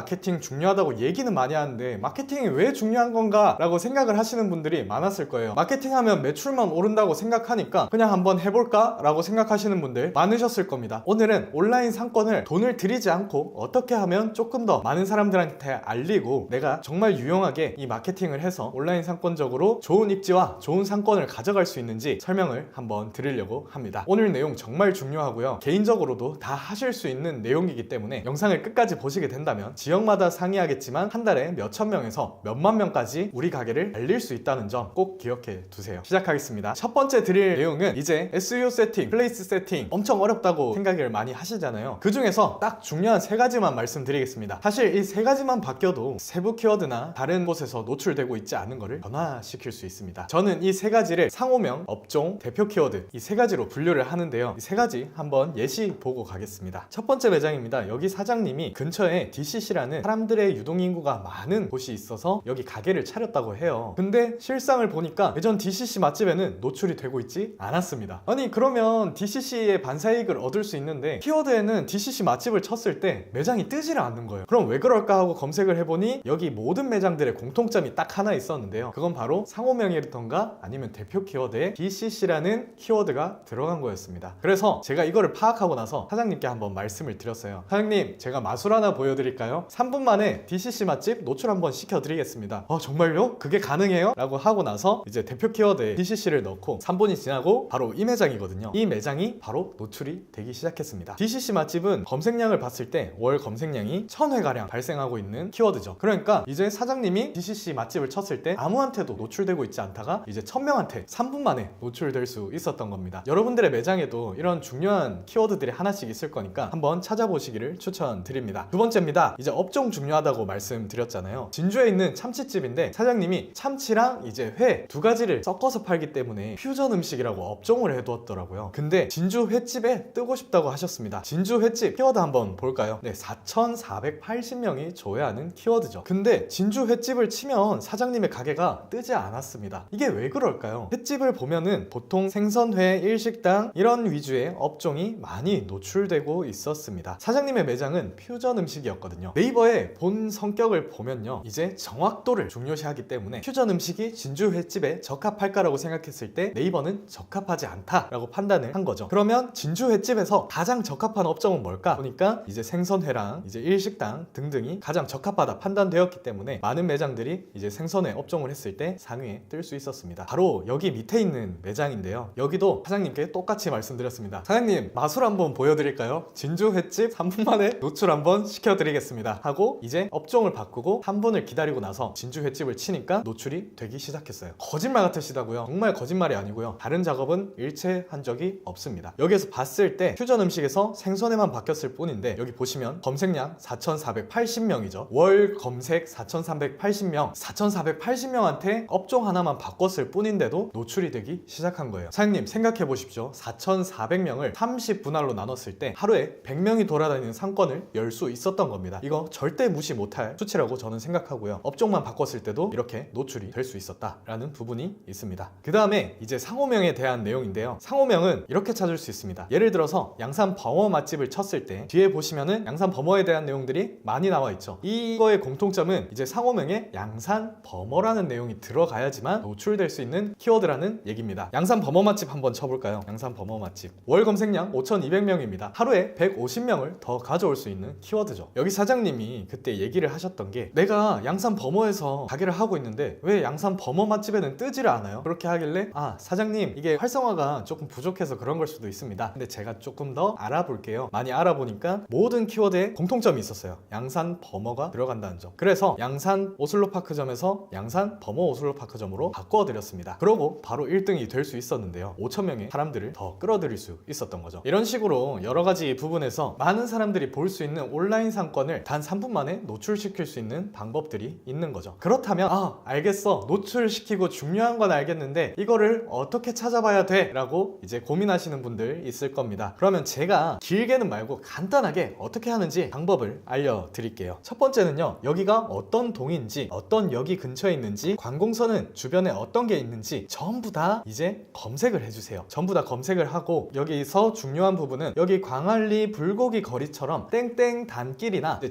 중요하다고 얘기는 많이 하는데 마케팅이 왜 중요한 건가 라고 생각을 하시는 분들이 많았을 거예요. 마케팅하면 매출만 오른다고 생각하니까 그냥 한번 해볼까 라고 생각하시는 분들 많으셨을 겁니다. 오늘은 온라인 상권을 돈을 들이지 않고 어떻게 하면 조금 더 많은 사람들한테 알리고 내가 정말 유용하게 이 마케팅을 해서 온라인 상권적으로 좋은 입지와 좋은 상권을 가져갈 수 있는지 설명을 한번 드리려고 합니다. 오늘 내용 정말 중요하고요. 개인적으로도 다 하실 수 있는 내용이기 때문에 영상을 끝까지 보시게 된다면 지역마다 상이하겠지만 한 달에 몇천 명에서 몇만 명까지 우리 가게를 알릴 수 있다는 점 꼭 기억해 두세요. 시작하겠습니다. 첫 번째 드릴 내용은 이제 SEO 세팅, 플레이스 세팅 엄청 어렵다고 생각을 많이 하시잖아요. 그 중에서 딱 중요한 3가지만 말씀드리겠습니다. 사실 이 3가지만 바뀌어도 세부 키워드나 다른 곳에서 노출되고 있지 않은 거를 변화시킬 수 있습니다. 저는 이 3가지를 상호명, 업종, 대표 키워드 이 3가지로 분류를 하는데요. 이 3가지 한번 예시 보고 가겠습니다. 첫 번째 매장입니다. 여기 사장님이 근처에 DCC라는 사람들의 유동인구가 많은 곳이 있어서 여기 가게를 차렸다고 해요. 근데 실상을 보니까 예전 DCC 맛집에는 노출이 되고 있지 않았습니다. 아니 그러면 DCC의 반사이익을 얻을 수 있는데 키워드에는 DCC 맛집을 쳤을 때 매장이 뜨지를 않는 거예요. 그럼 왜 그럴까 하고 검색을 해보니 여기 모든 매장들의 공통점이 딱 하나 있었는데요. 그건 바로 상호명이던가 아니면 대표 키워드에 DCC라는 키워드가 들어간 거였습니다. 그래서 제가 이거를 파악하고 나서 사장님께 한번 말씀을 드렸어요. 사장님 제가 마술 하나 보여드릴까요? 3분 만에 DCC 맛집 노출 한번 시켜드리겠습니다. 정말요? 그게 가능해요? 라고 하고 나서 이제 대표 키워드에 DCC를 넣고 3분이 지나고 바로 이 매장이거든요. 이 매장이 바로 노출이 되기 시작했습니다. DCC 맛집은 검색량을 봤을 때 월 검색량이 1000회가량 발생하고 있는 키워드죠. 그러니까 이제 사장님이 DCC 맛집을 쳤을 때 아무한테도 노출되고 있지 않다가 이제 1000명한테 3분 만에 노출될 수 있었던 겁니다. 여러분들의 매장에도 이런 중요한 키워드들이 하나씩 있을 거니까 한번 찾아보시기를 추천드립니다. 두 번째입니다. 이제 업종 중요하다고 말씀드렸잖아요. 진주에 있는 참치집인데 사장님이 참치랑 이제 회 2가지를 섞어서 팔기 때문에 퓨전 음식이라고 업종을 해두었더라고요. 근데 진주 횟집에 뜨고 싶다고 하셨습니다. 진주 횟집 키워드 한번 볼까요? 네, 4480명이 조회하는 키워드죠. 근데 진주 횟집을 치면 사장님의 가게가 뜨지 않았습니다. 이게 왜 그럴까요? 횟집을 보면은 보통 생선회, 일식당 이런 위주의 업종이 많이 노출되고 있었습니다. 사장님의 매장은 퓨전 음식이었거든요. 네이버의 본 성격을 보면요, 이제 정확도를 중요시하기 때문에 퓨전 음식이 진주 횟집에 적합할까라고 생각했을 때 네이버는 적합하지 않다라고 판단을 한 거죠. 그러면 진주 횟집에서 가장 적합한 업종은 뭘까 보니까 이제 생선회랑 이제 일식당 등등이 가장 적합하다 판단되었기 때문에 많은 매장들이 이제 생선회 업종을 했을 때 상위에 뜰 수 있었습니다. 바로 여기 밑에 있는 매장인데요, 여기도 사장님께 똑같이 말씀드렸습니다. 사장님, 마술 한번 보여드릴까요? 진주 횟집 3분 만에 노출 한번 시켜드리겠습니다 하고 이제 업종을 바꾸고 3분을 기다리고 나서 진주 횟집을 치니까 노출이 되기 시작했어요. 거짓말 같으시다고요? 정말 거짓말이 아니고요, 다른 작업은 일체 한 적이 없습니다. 여기에서 봤을 때 퓨전 음식에서 생선회만 바뀌었을 뿐인데 여기 보시면 검색량 4,480명이죠 월 검색 4,380명 4,480명한테 업종 하나만 바꿨을 뿐인데도 노출이 되기 시작한 거예요. 사장님, 생각해 보십시오. 4,400명을 30분할로 나눴을 때 하루에 100명이 돌아다니는 상권을 열 수 있었던 겁니다. 이거 절대 무시 못할 수치라고 저는 생각하고요, 업종만 바꿨을 때도 이렇게 노출이 될 수 있었다라는 부분이 있습니다. 그 다음에 이제 상호명에 대한 내용인데요, 상호명은 이렇게 찾을 수 있습니다. 예를 들어서 양산 버머 맛집을 쳤을 때 뒤에 보시면은 양산 버머에 대한 내용들이 많이 나와 있죠. 이거의 공통점은 이제 상호명에 양산 버머라는 내용이 들어가야지만 노출될 수 있는 키워드라는 얘기입니다. 양산 버머 맛집 한번 쳐볼까요? 양산 버머 맛집 월 검색량 5,200명입니다 하루에 150명을 더 가져올 수 있는 키워드죠. 여기 사장님이 그때 얘기를 하셨던 게, 내가 양산 버머에서 가게를 하고 있는데 왜 양산 버머 맛집에는 뜨지를 않아요? 그렇게 하길래, 아, 사장님, 이게 활성화가 조금 부족해서 그런 걸 수도 있습니다. 근데 제가 조금 더 알아볼게요. 많이 알아보니까 모든 키워드에 공통점이 있었어요. 양산 버머가 들어간다는 점. 그래서 양산 오슬로파크점에서 양산 버머 오슬로파크점으로 바꿔드렸습니다. 그러고 바로 1등이 될 수 있었는데요, 5,000명의 사람들을 더 끌어들일 수 있었던 거죠. 이런 식으로 여러 가지 부분에서 많은 사람들이 볼 수 있는 온라인 상권을 단 3분 만에 노출시킬 수 있는 방법들이 있는 거죠. 그렇다면, 아, 알겠어, 노출시키고 중요한 건 알겠는데 이거를 어떻게 찾아봐야 돼? 라고 이제 고민하시는 분들 있을 겁니다. 그러면 제가 길게는 말고 간단하게 어떻게 하는지 방법을 알려드릴게요. 첫 번째는요, 여기가 어떤 동인지, 어떤 역이 근처에 있는지, 관공서는 주변에 어떤 게 있는지 전부 다 이제 검색을 해주세요. 전부 다 검색을 하고, 여기서 중요한 부분은 여기 광안리 불고기 거리처럼 땡땡 단길이나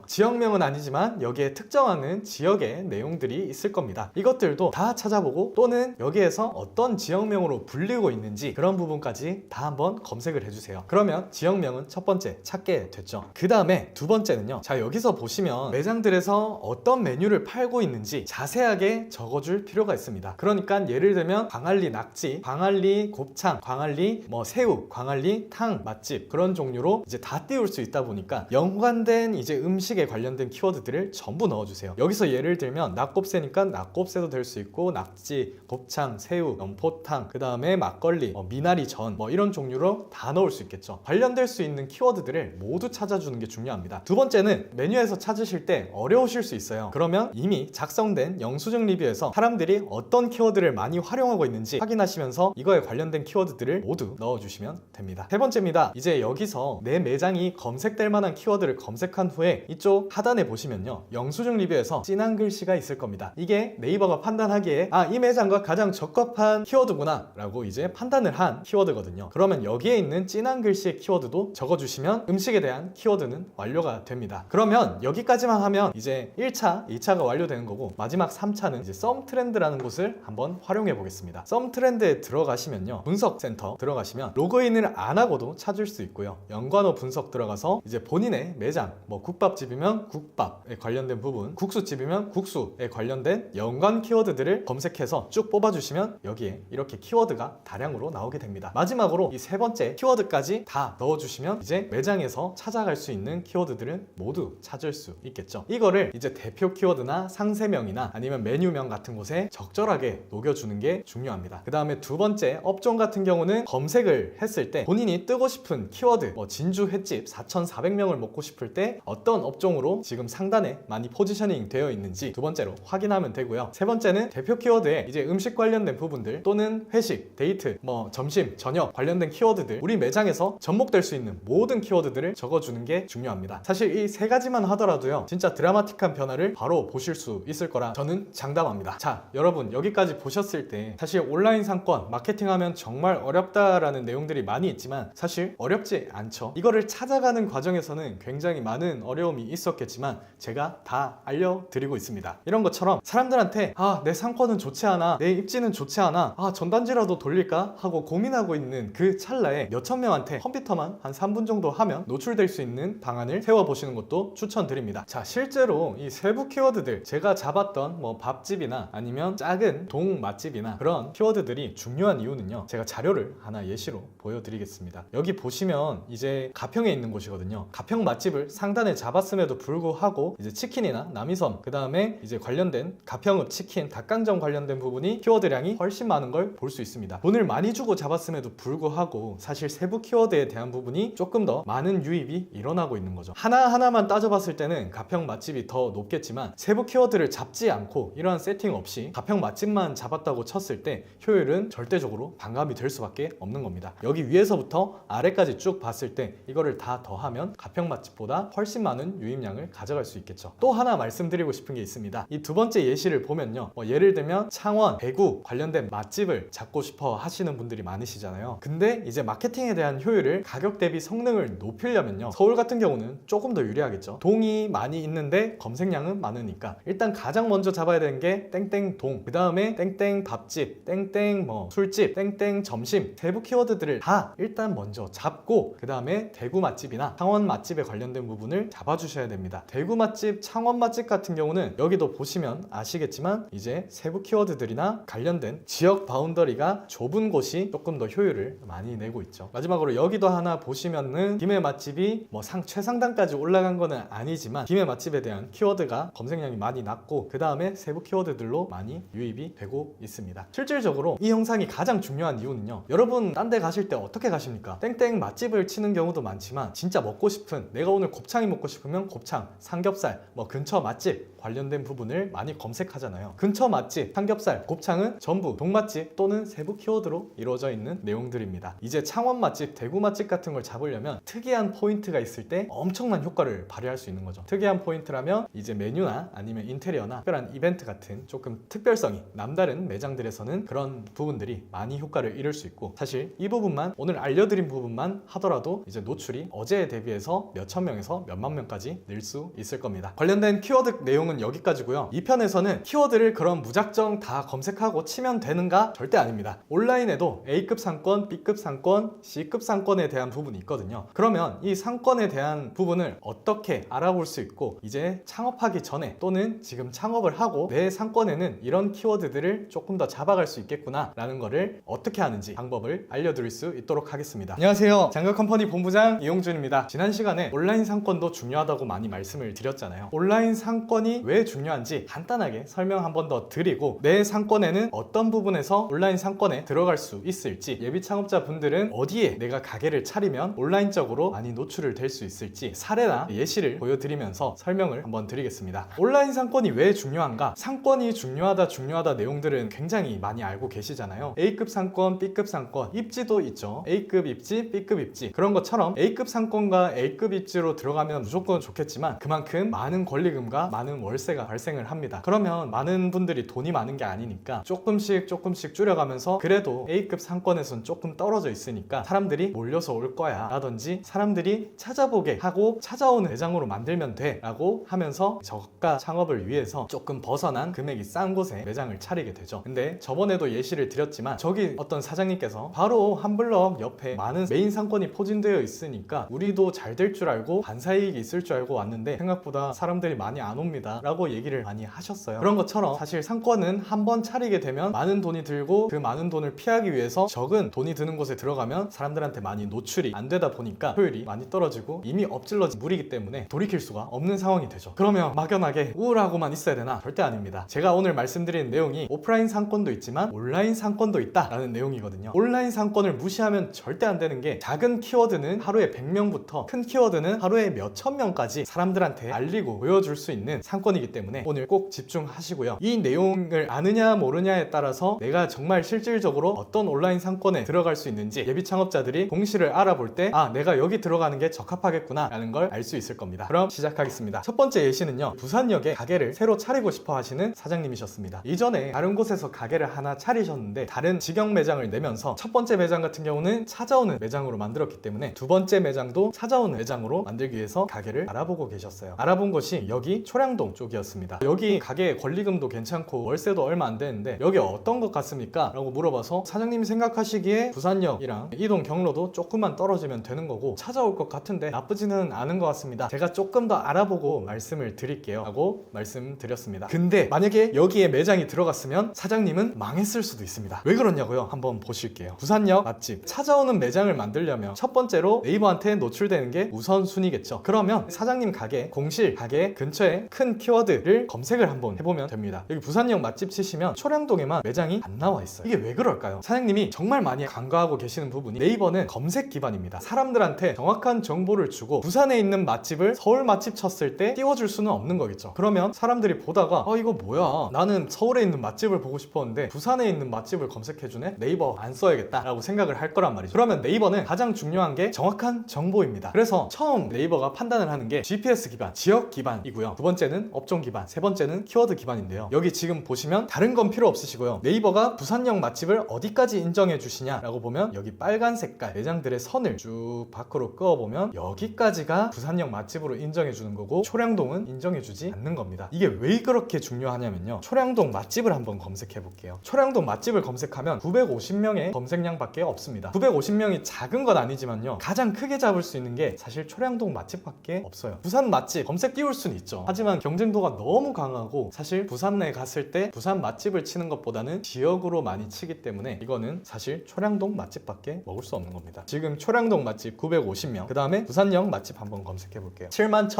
지역명은 아니지만 여기에 특정하는 지역의 내용들이 있을 겁니다. 이것들도 다 찾아보고, 또는 여기에서 어떤 지역명으로 불리고 있는지 그런 부분까지 다 한번 검색을 해주세요. 그러면 지역명은 첫 번째 찾게 됐죠. 그 다음에 두 번째는요, 자, 여기서 보시면 매장들에서 어떤 메뉴를 팔고 있는지 자세하게 적어줄 필요가 있습니다. 그러니까 예를 들면 광안리 낙지, 광안리 곱창, 광안리 새우, 광안리 탕 맛집, 그런 종류로 이제 다 띄울 수 있다 보니까 연관된 이제 음식에 관련된 키워드들을 전부 넣어주세요. 여기서 예를 들면 낙곱새니까 낙곱새도 될 수 있고, 낙지, 곱창, 새우, 연포탕, 그 다음에 막걸리, 미나리전, 이런 종류로 다 넣을 수 있겠죠. 관련될 수 있는 키워드들을 모두 찾아주는 게 중요합니다. 두 번째는 메뉴에서 찾으실 때 어려우실 수 있어요. 그러면 이미 작성된 영수증 리뷰에서 사람들이 어떤 키워드를 많이 활용하고 있는지 확인하시면서 이거에 관련된 키워드들을 모두 넣어주시면 됩니다. 세 번째입니다. 이제 여기서 내 매장이 검색될 만한 키워드를 검색한 후에 이쪽 하단에 보시면요, 영수증 리뷰에서 진한 글씨가 있을 겁니다. 이게 네이버가 판단하기에, 아, 이 매장과 가장 적합한 키워드구나 라고 이제 판단을 한 키워드거든요. 그러면 여기에 있는 진한 글씨의 키워드도 적어주시면 음식에 대한 키워드는 완료가 됩니다. 그러면 여기까지만 하면 이제 1차, 2차가 완료되는 거고, 마지막 3차는 이제 썸 트렌드라는 곳을 한번 활용해 보겠습니다. 썸 트렌드에 들어가시면요, 분석센터 들어가시면 로그인을 안 하고도 찾을 수 있고요, 연관어 분석 들어가서 이제 본인의 매장, 국밥집이면 국밥에 관련된 부분, 국수집이면 국수에 관련된 연관 키워드들을 검색해서 쭉 뽑아주시면 여기에 이렇게 키워드가 다량으로 나오게 됩니다. 마지막으로 이 세 번째 키워드까지 다 넣어주시면 이제 매장에서 찾아갈 수 있는 키워드들은 모두 찾을 수 있겠죠. 이거를 이제 대표 키워드나 상세명이나 아니면 메뉴명 같은 곳에 적절하게 녹여주는 게 중요합니다. 그 다음에 두 번째 업종 같은 경우는 검색을 했을 때 본인이 뜨고 싶은 키워드, 진주 횟집 4,400명을 먹고 싶을 때 어떤 업종으로 지금 상단에 많이 포지셔닝 되어 있는지 두 번째로 확인하면 되고요. 세 번째는 대표 키워드에 이제 음식 관련된 부분들, 또는 회식, 데이트, 점심, 저녁 관련된 키워드들, 우리 매장에서 접목될 수 있는 모든 키워드들을 적어주는 게 중요합니다. 사실 이 세 가지만 하더라도요, 진짜 드라마틱한 변화를 바로 보실 수 있을 거라 저는 장담합니다. 자, 여러분, 여기까지 보셨을 때 사실 온라인 상권 마케팅하면 정말 어렵다라는 내용들이 많이 있지만 사실 어렵지 않죠. 이거를 찾아가는 과정에서는 굉장히 많은 많은 어려움이 있었겠지만 제가 다 알려드리고 있습니다. 이런 것처럼 사람들한테 내 상권은 좋지 않아, 내 입지는 좋지 않아, 전단지라도 돌릴까 하고 고민하고 있는 그 찰나에 몇천 명한테 컴퓨터만 한 3분 정도 하면 노출될 수 있는 방안을 세워보시는 것도 추천드립니다. 자, 실제로 이 세부 키워드들, 제가 잡았던 뭐 밥집이나 아니면 작은 동 맛집이나 그런 키워드들이 중요한 이유는요, 제가 자료를 하나 예시로 보여드리겠습니다. 여기 보시면 이제 가평에 있는 곳이거든요. 가평 맛집을 상단에 잡았음에도 불구하고 이제 치킨이나 남이섬, 그 다음에 이제 관련된 가평읍 치킨, 닭강정 관련된 부분이 키워드량이 훨씬 많은 걸 볼 수 있습니다. 돈을 많이 주고 잡았음에도 불구하고 사실 세부 키워드에 대한 부분이 조금 더 많은 유입이 일어나고 있는 거죠. 하나하나만 따져봤을 때는 가평 맛집이 더 높겠지만 세부 키워드를 잡지 않고 이러한 세팅 없이 가평 맛집만 잡았다고 쳤을 때 효율은 절대적으로 반감이 될 수밖에 없는 겁니다. 여기 위에서부터 아래까지 쭉 봤을 때 이거를 다 더하면 가평 맛집보다 훨씬 많은 유입량을 가져갈 수 있겠죠. 또 하나 말씀드리고 싶은 게 있습니다. 이 두 번째 예시를 보면요, 예를 들면 창원, 대구 관련된 맛집을 잡고 싶어 하시는 분들이 많으시잖아요. 근데 이제 마케팅에 대한 효율을 가격 대비 성능을 높이려면요, 서울 같은 경우는 조금 더 유리하겠죠. 동이 많이 있는데 검색량은 많으니까 일단 가장 먼저 잡아야 되는 게 땡땡 동, 그 다음에 땡땡 밥집, 땡땡 뭐 술집, 땡땡 점심, 세부 키워드들을 다 일단 먼저 잡고 그 다음에 대구 맛집이나 창원 맛집에 관련된 부분을 잡아주셔야 됩니다. 대구 맛집, 창원 맛집 같은 경우는 여기도 보시면 아시겠지만 이제 세부 키워드들이나 관련된 지역 바운더리가 좁은 곳이 조금 더 효율을 많이 내고 있죠. 마지막으로 여기도 하나 보시면은 김해 맛집이 뭐 최상단까지 올라간 거는 아니지만 김해 맛집에 대한 키워드가 검색량이 많이 낮고 그 다음에 세부 키워드들로 많이 유입이 되고 있습니다. 실질적으로 이 영상이 가장 중요한 이유는요, 여러분 딴 데 가실 때 어떻게 가십니까? 땡땡 맛집을 치는 경우도 많지만 진짜 먹고 싶은, 내가 오늘 곱창이 먹고 싶으면 곱창, 삼겹살, 뭐 근처 맛집 관련된 부분을 많이 검색하잖아요. 근처 맛집, 삼겹살, 곱창은 전부 동맛집 또는 세부 키워드로 이루어져 있는 내용들입니다. 이제 창원 맛집, 대구 맛집 같은 걸 잡으려면 특이한 포인트가 있을 때 엄청난 효과를 발휘할 수 있는 거죠. 특이한 포인트라면 이제 메뉴나 아니면 인테리어나 특별한 이벤트 같은 조금 특별성이 남다른 매장들에서는 그런 부분들이 많이 효과를 이룰 수 있고, 사실 이 부분만, 오늘 알려드린 부분만 하더라도 이제 노출이 어제에 대비해서 몇천 명에서 몇만 명까지 늘 수 있을 겁니다. 관련된 키워드 내용은 여기까지고요. 이 편에서는 키워드를 그럼 무작정 다 검색하고 치면 되는가? 절대 아닙니다. 온라인에도 A급 상권, B급 상권, C급 상권에 대한 부분이 있거든요. 그러면 이 상권에 대한 부분을 어떻게 알아볼 수 있고, 이제 창업하기 전에 또는 지금 창업을 하고 내 상권에는 이런 키워드들을 조금 더 잡아갈 수 있겠구나 라는 거를 어떻게 하는지 방법을 알려드릴 수 있도록 하겠습니다. 안녕하세요, 장거컴퍼니 본부장 이용준입니다. 지난 시간에 온라인 상권도 중요하다고 많이 말씀을 드렸잖아요. 온라인 상권이 왜 중요한지 간단하게 설명 한 번 더 드리고, 내 상권에는 어떤 부분에서 온라인 상권에 들어갈 수 있을지, 예비 창업자 분들은 어디에 내가 가게를 차리면 온라인적으로 많이 노출을 될 수 있을지 사례나 예시를 보여드리면서 설명을 한번 드리겠습니다. 온라인 상권이 왜 중요한가? 상권이 중요하다 내용들은 굉장히 많이 알고 계시잖아요. A급 상권, B급 상권, 입지도 있죠. A급 입지, B급 입지. 그런 것처럼 A급 상권과 A급 입지로 들어가면 무조건 좋겠지만 그만큼 많은 권리금과 많은 월세가 발생을 합니다. 그러면 많은 분들이 돈이 많은 게 아니니까 조금씩 줄여가면서 그래도 A급 상권에선 조금 떨어져 있으니까 사람들이 몰려서 올 거야 라든지 사람들이 찾아보게 하고 찾아오는 매장으로 만들면 돼 라고 하면서 저가 창업을 위해서 조금 벗어난 금액이 싼 곳에 매장을 차리게 되죠. 근데 저번에도 예시를 드렸지만 저기 어떤 사장님께서 바로 한 블럭 옆에 많은 메인 상권이 포진되어 있으니까 우리도 잘 될 줄 알고 반사이익이 있을 줄 알고 왔는데 생각보다 사람들이 많이 안 옵니다 라고 얘기를 많이 하셨어요. 그런 것처럼 사실 상권은 한번 차리게 되면 많은 돈이 들고 그 많은 돈을 피하기 위해서 적은 돈이 드는 곳에 들어가면 사람들한테 많이 노출이 안 되다 보니까 효율이 많이 떨어지고 이미 엎질러진 물이기 때문에 돌이킬 수가 없는 상황이 되죠. 그러면 막연하게 우울하고만 있어야 되나? 절대 아닙니다. 제가 오늘 말씀드리는 내용이 오프라인 상권도 있지만 온라인 상권도 있다 라는 내용이거든요. 온라인 상권을 무시하면 절대 안 되는 게, 작은 키워드는 하루에 100명부터 큰 키워드는 하루에 몇천 명까지 사람들한테 알리고 보여줄 수 있는 상권이기 때문에 오늘 꼭 집중하시고요. 이 내용을 아느냐 모르냐에 따라서 내가 정말 실질적으로 어떤 온라인 상권에 들어갈 수 있는지 예비 창업자들이 공시를 알아볼 때 내가 여기 들어가는 게 적합하겠구나 라는 걸 알 수 있을 겁니다. 그럼 시작하겠습니다. 첫 번째 예시는요, 부산역에 가게를 새로 차리고 싶어 하시는 사장님이셨습니다. 이전에 다른 곳에서 가게를 하나 차리셨는데 다른 직영 매장을 내면서 첫 번째 매장 같은 경우는 찾아오는 매장으로 만들었기 때문에 두 번째 매장도 찾아오는 매장으로 만들기 위해서 하면서 가게를 알아보고 계셨어요. 알아본 곳이 여기 초량동 쪽이었습니다. 여기 가게 권리금도 괜찮고 월세도 얼마 안 되는데 여기 어떤 것 같습니까? 라고 물어봐서 사장님이 생각하시기에 부산역이랑 이동 경로도 조금만 떨어지면 되는 거고 찾아올 것 같은데 나쁘지는 않은 것 같습니다. 제가 조금 더 알아보고 말씀을 드릴게요 라고 말씀드렸습니다. 근데 만약에 여기에 매장이 들어갔으면 사장님은 망했을 수도 있습니다. 왜 그러냐고요? 한번 보실게요. 부산역 맛집 찾아오는 매장을 만들려면 첫 번째로 네이버한테 노출되는 게 우선순위겠죠. 그러면 사장님 가게, 공실 가게 근처에 큰 키워드를 검색을 한번 해보면 됩니다. 여기 부산역 맛집 치시면 초량동에만 매장이 안 나와 있어요. 이게 왜 그럴까요? 사장님이 정말 많이 간과하고 계시는 부분이 네이버는 검색 기반입니다. 사람들한테 정확한 정보를 주고 부산에 있는 맛집을 서울 맛집 쳤을 때 띄워줄 수는 없는 거겠죠. 그러면 사람들이 보다가 이거 뭐야, 나는 서울에 있는 맛집을 보고 싶었는데 부산에 있는 맛집을 검색해주네? 네이버 안 써야겠다 라고 생각을 할 거란 말이죠. 그러면 네이버는 가장 중요한 게 정확한 정보입니다. 그래서 처음 네이버가 판단을 하는 게 GPS 기반, 지역 기반이고요. 두 번째는 업종 기반, 세 번째는 키워드 기반인데요. 여기 지금 보시면 다른 건 필요 없으시고요. 네이버가 부산역 맛집을 어디까지 인정해 주시냐라고 보면 여기 빨간 색깔 매장들의 선을 쭉 밖으로 그어보면 여기까지가 부산역 맛집으로 인정해 주는 거고 초량동은 인정해 주지 않는 겁니다. 이게 왜 그렇게 중요하냐면요. 초량동 맛집을 한번 검색해 볼게요. 초량동 맛집을 검색하면 950명의 검색량밖에 없습니다. 950명이 작은 건 아니지만요. 가장 크게 잡을 수 있는 게 사실 초량동 맛집밖에 없어요. 부산 맛집 검색 띄울 수는 있죠. 하지만 경쟁도가 너무 강하고 사실 부산 내에 갔을 때 부산 맛집을 치는 것보다는 지역으로 많이 치기 때문에 이거는 사실 초량동 맛집밖에 먹을 수 없는 겁니다. 지금 초량동 맛집 950명, 그 다음에 부산역 맛집 한번 검색해 볼게요.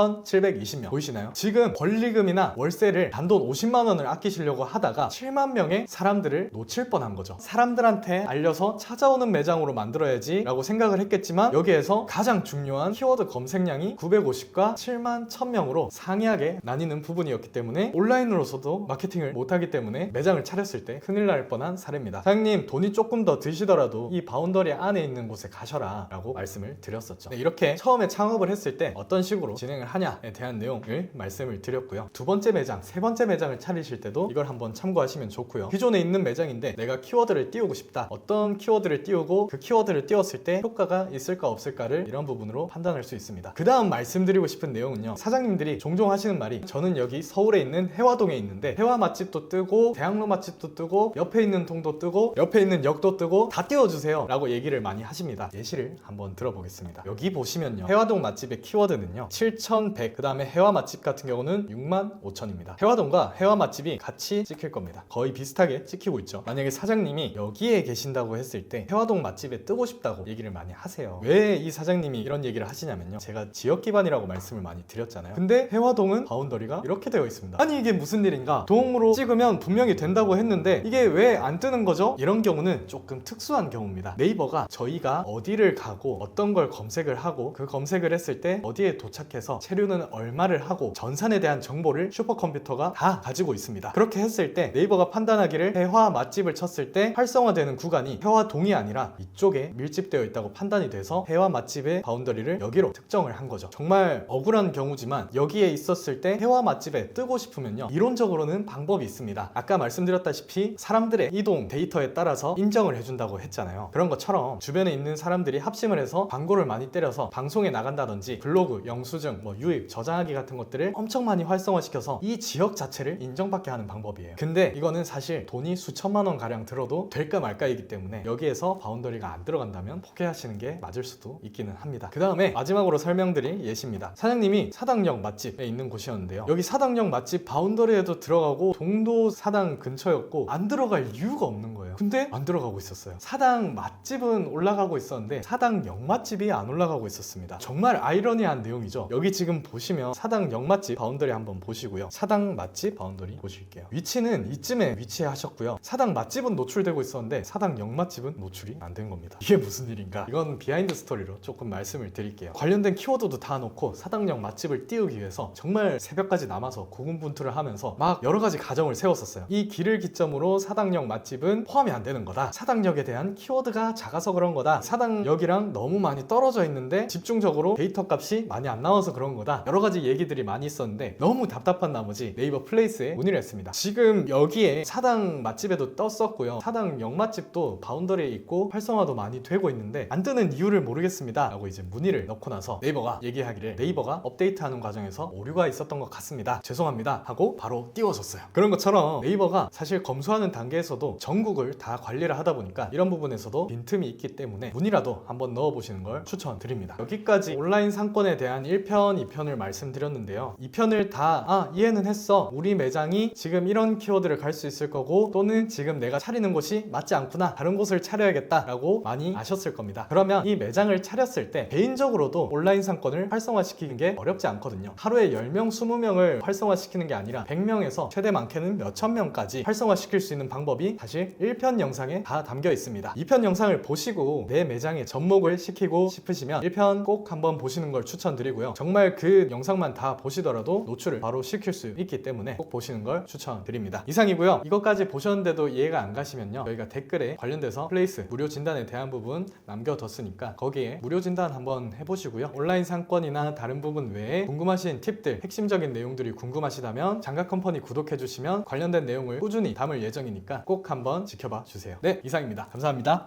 71,720명 보이시나요? 지금 권리금이나 월세를 단돈 50만 원을 아끼시려고 하다가 7만 명의 사람들을 놓칠 뻔한 거죠. 사람들한테 알려서 찾아오는 매장으로 만들어야지 라고 생각을 했겠지만 여기에서 가장 중요한 키워드 검색량이 950과 7만 1000명으로 상이하게 나뉘는 부분이었기 때문에 온라인으로서도 마케팅을 못하기 때문에 매장을 차렸을 때 큰일 날 뻔한 사례입니다. 사장님 돈이 조금 더 드시더라도 이 바운더리 안에 있는 곳에 가셔라 라고 말씀을 드렸었죠. 네, 이렇게 처음에 창업을 했을 때 어떤 식으로 진행을 하냐에 대한 내용을 말씀을 드렸고요. 두 번째 매장, 세 번째 매장을 차리실 때도 이걸 한번 참고하시면 좋고요. 기존에 있는 매장인데 내가 키워드를 띄우고 싶다, 어떤 키워드를 띄우고 그 키워드를 띄웠을 때 효과가 있을까 없을까를 이런 부분으로 판단할 수 있습니다. 그 다음 말씀드리고 싶은 내용은요, 사장님들이 종종 하시는 말이 저는 여기 서울에 있는 해화동에 있는데 해화 맛집도 뜨고 대학로 맛집도 뜨고 옆에 있는 동도 뜨고 옆에 있는 역도 뜨고 다 띄워주세요 라고 얘기를 많이 하십니다. 예시를 한번 들어보겠습니다. 여기 보시면요, 해화동 맛집의 키워드는요 7100, 그 다음에 해화 맛집 같은 경우는 65,000입니다. 해화동과 해화 맛집이 같이 찍힐 겁니다. 거의 비슷하게 찍히고 있죠. 만약에 사장님이 여기에 계신다고 했을 때 해화동 맛집에 뜨고 싶다고 얘기를 많이 하세요. 왜 이 사장님이 이런 얘기를 하시냐면요, 제가 지역 기반이라고 말씀을 많이 드렸잖아요. 근데 해화동은 바운더리가 이렇게 되어 있습니다. 아니 이게 무슨 일인가, 동으로 찍으면 분명히 된다고 했는데 이게 왜 안 뜨는 거죠? 이런 경우는 조금 특수한 경우입니다. 네이버가 저희가 어디를 가고 어떤 걸 검색을 하고 그 검색을 했을 때 어디에 도착해서 체류는 얼마를 하고 전산에 대한 정보를 슈퍼컴퓨터가 다 가지고 있습니다. 그렇게 했을 때 네이버가 판단하기를 해화 맛집을 쳤을 때 활성화되는 구간이 해화동이 아니라 이쪽에 밀집되어 있다고 판단이 돼서 해화 맛집의 바운더리를 여기로 특정을 한 거죠. 정말 억울한 경우지만 여기에 있었을 때 해화 맛집에 뜨고 싶으면요, 이론적으로는 방법이 있습니다. 아까 말씀드렸다시피 사람들의 이동 데이터에 따라서 인정을 해준다고 했잖아요. 그런 것처럼 주변에 있는 사람들이 합심을 해서 광고를 많이 때려서 방송에 나간다든지 블로그, 영수증, 유입, 저장하기 같은 것들을 엄청 많이 활성화시켜서 이 지역 자체를 인정받게 하는 방법이에요. 근데 이거는 사실 돈이 수천만 원 가량 들어도 될까 말까이기 때문에 여기에서 바운더리가 안 들어간다면 포기하시는 게 맞을 수도 있기는 합니다. 그 다음에 마지막으로 설명드릴 예시입니다. 사장님이 사당역 맛집에 있는 곳이었는데요, 여기 사당역 맛집 바운더리에도 들어가고 동도 사당 근처였고 안 들어갈 이유가 없는 거예요. 근데 안 들어가고 있었어요. 사당 맛집은 올라가고 있었는데 사당역 맛집이 안 올라가고 있었습니다. 정말 아이러니한 내용이죠. 여기 지금 보시면 사당역 맛집 바운더리 한번 보시고요, 사당 맛집 바운더리 보실게요. 위치는 이쯤에 위치하셨고요, 사당 맛집은 노출되고 있었는데 사당역 맛집은 노출이 안 된 겁니다. 이게 무슨 일인가? 이건 비하인드 스토리로 조금 말씀을 드릴게요. 관련된 키워드도 다 넣고 사당역 맛집을 띄우기 위해서 정말 새벽까지 남아서 고군분투를 하면서 막 여러 가지 가정을 세웠었어요. 이 길을 기점으로 사당역 맛집은 포함 포함이 안 되는 거다. 사당력에 대한 키워드가 작아서 그런 거다. 사당력이랑 너무 많이 떨어져 있는데 집중적으로 데이터 값이 많이 안 나와서 그런 거다. 여러 가지 얘기들이 많이 있었는데 너무 답답한 나머지 네이버 플레이스에 문의를 했습니다. 지금 여기에 사당 맛집에도 떴었고요. 사당 역맛집도 바운더리에 있고 활성화도 많이 되고 있는데 안 뜨는 이유를 모르겠습니다 라고 이제 문의를 넣고 나서 네이버가 얘기하기를 네이버가 업데이트하는 과정에서 오류가 있었던 것 같습니다. 죄송합니다 하고 바로 띄워줬어요. 그런 것처럼 네이버가 사실 검수하는 단계에서도 전국을 다 관리를 하다 보니까 이런 부분에서도 빈틈이 있기 때문에 문의라도 한번 넣어보시는 걸 추천드립니다. 여기까지 온라인 상권에 대한 1편, 2편을 말씀드렸는데요. 2편을 다 이해는 했어. 우리 매장이 지금 이런 키워드를 갈 수 있을 거고 또는 지금 내가 차리는 곳이 맞지 않구나. 다른 곳을 차려야겠다 라고 많이 아셨을 겁니다. 그러면 이 매장을 차렸을 때 개인적으로도 온라인 상권을 활성화시키는 게 어렵지 않거든요. 하루에 10명, 20명을 활성화시키는 게 아니라 100명에서 최대 많게는 몇천 명까지 활성화시킬 수 있는 방법이 사실 1편 영상에 다 담겨 있습니다. 2편 영상을 보시고 내 매장에 접목을 시키고 싶으시면 1편 꼭 한번 보시는 걸 추천드리고요. 정말 그 영상만 다 보시더라도 노출을 바로 시킬 수 있기 때문에 꼭 보시는 걸 추천드립니다. 이상이고요. 이것까지 보셨는데도 이해가 안 가시면요. 저희가 댓글에 관련돼서 플레이스 무료 진단에 대한 부분 남겨뒀으니까 거기에 무료 진단 한번 해보시고요. 온라인 상권이나 다른 부분 외에 궁금하신 팁들, 핵심적인 내용들이 궁금하시다면 장갑컴퍼니 구독해주시면 관련된 내용을 꾸준히 담을 예정이니까 꼭 한번 지켜봐 주세요. 네, 이상입니다. 감사합니다.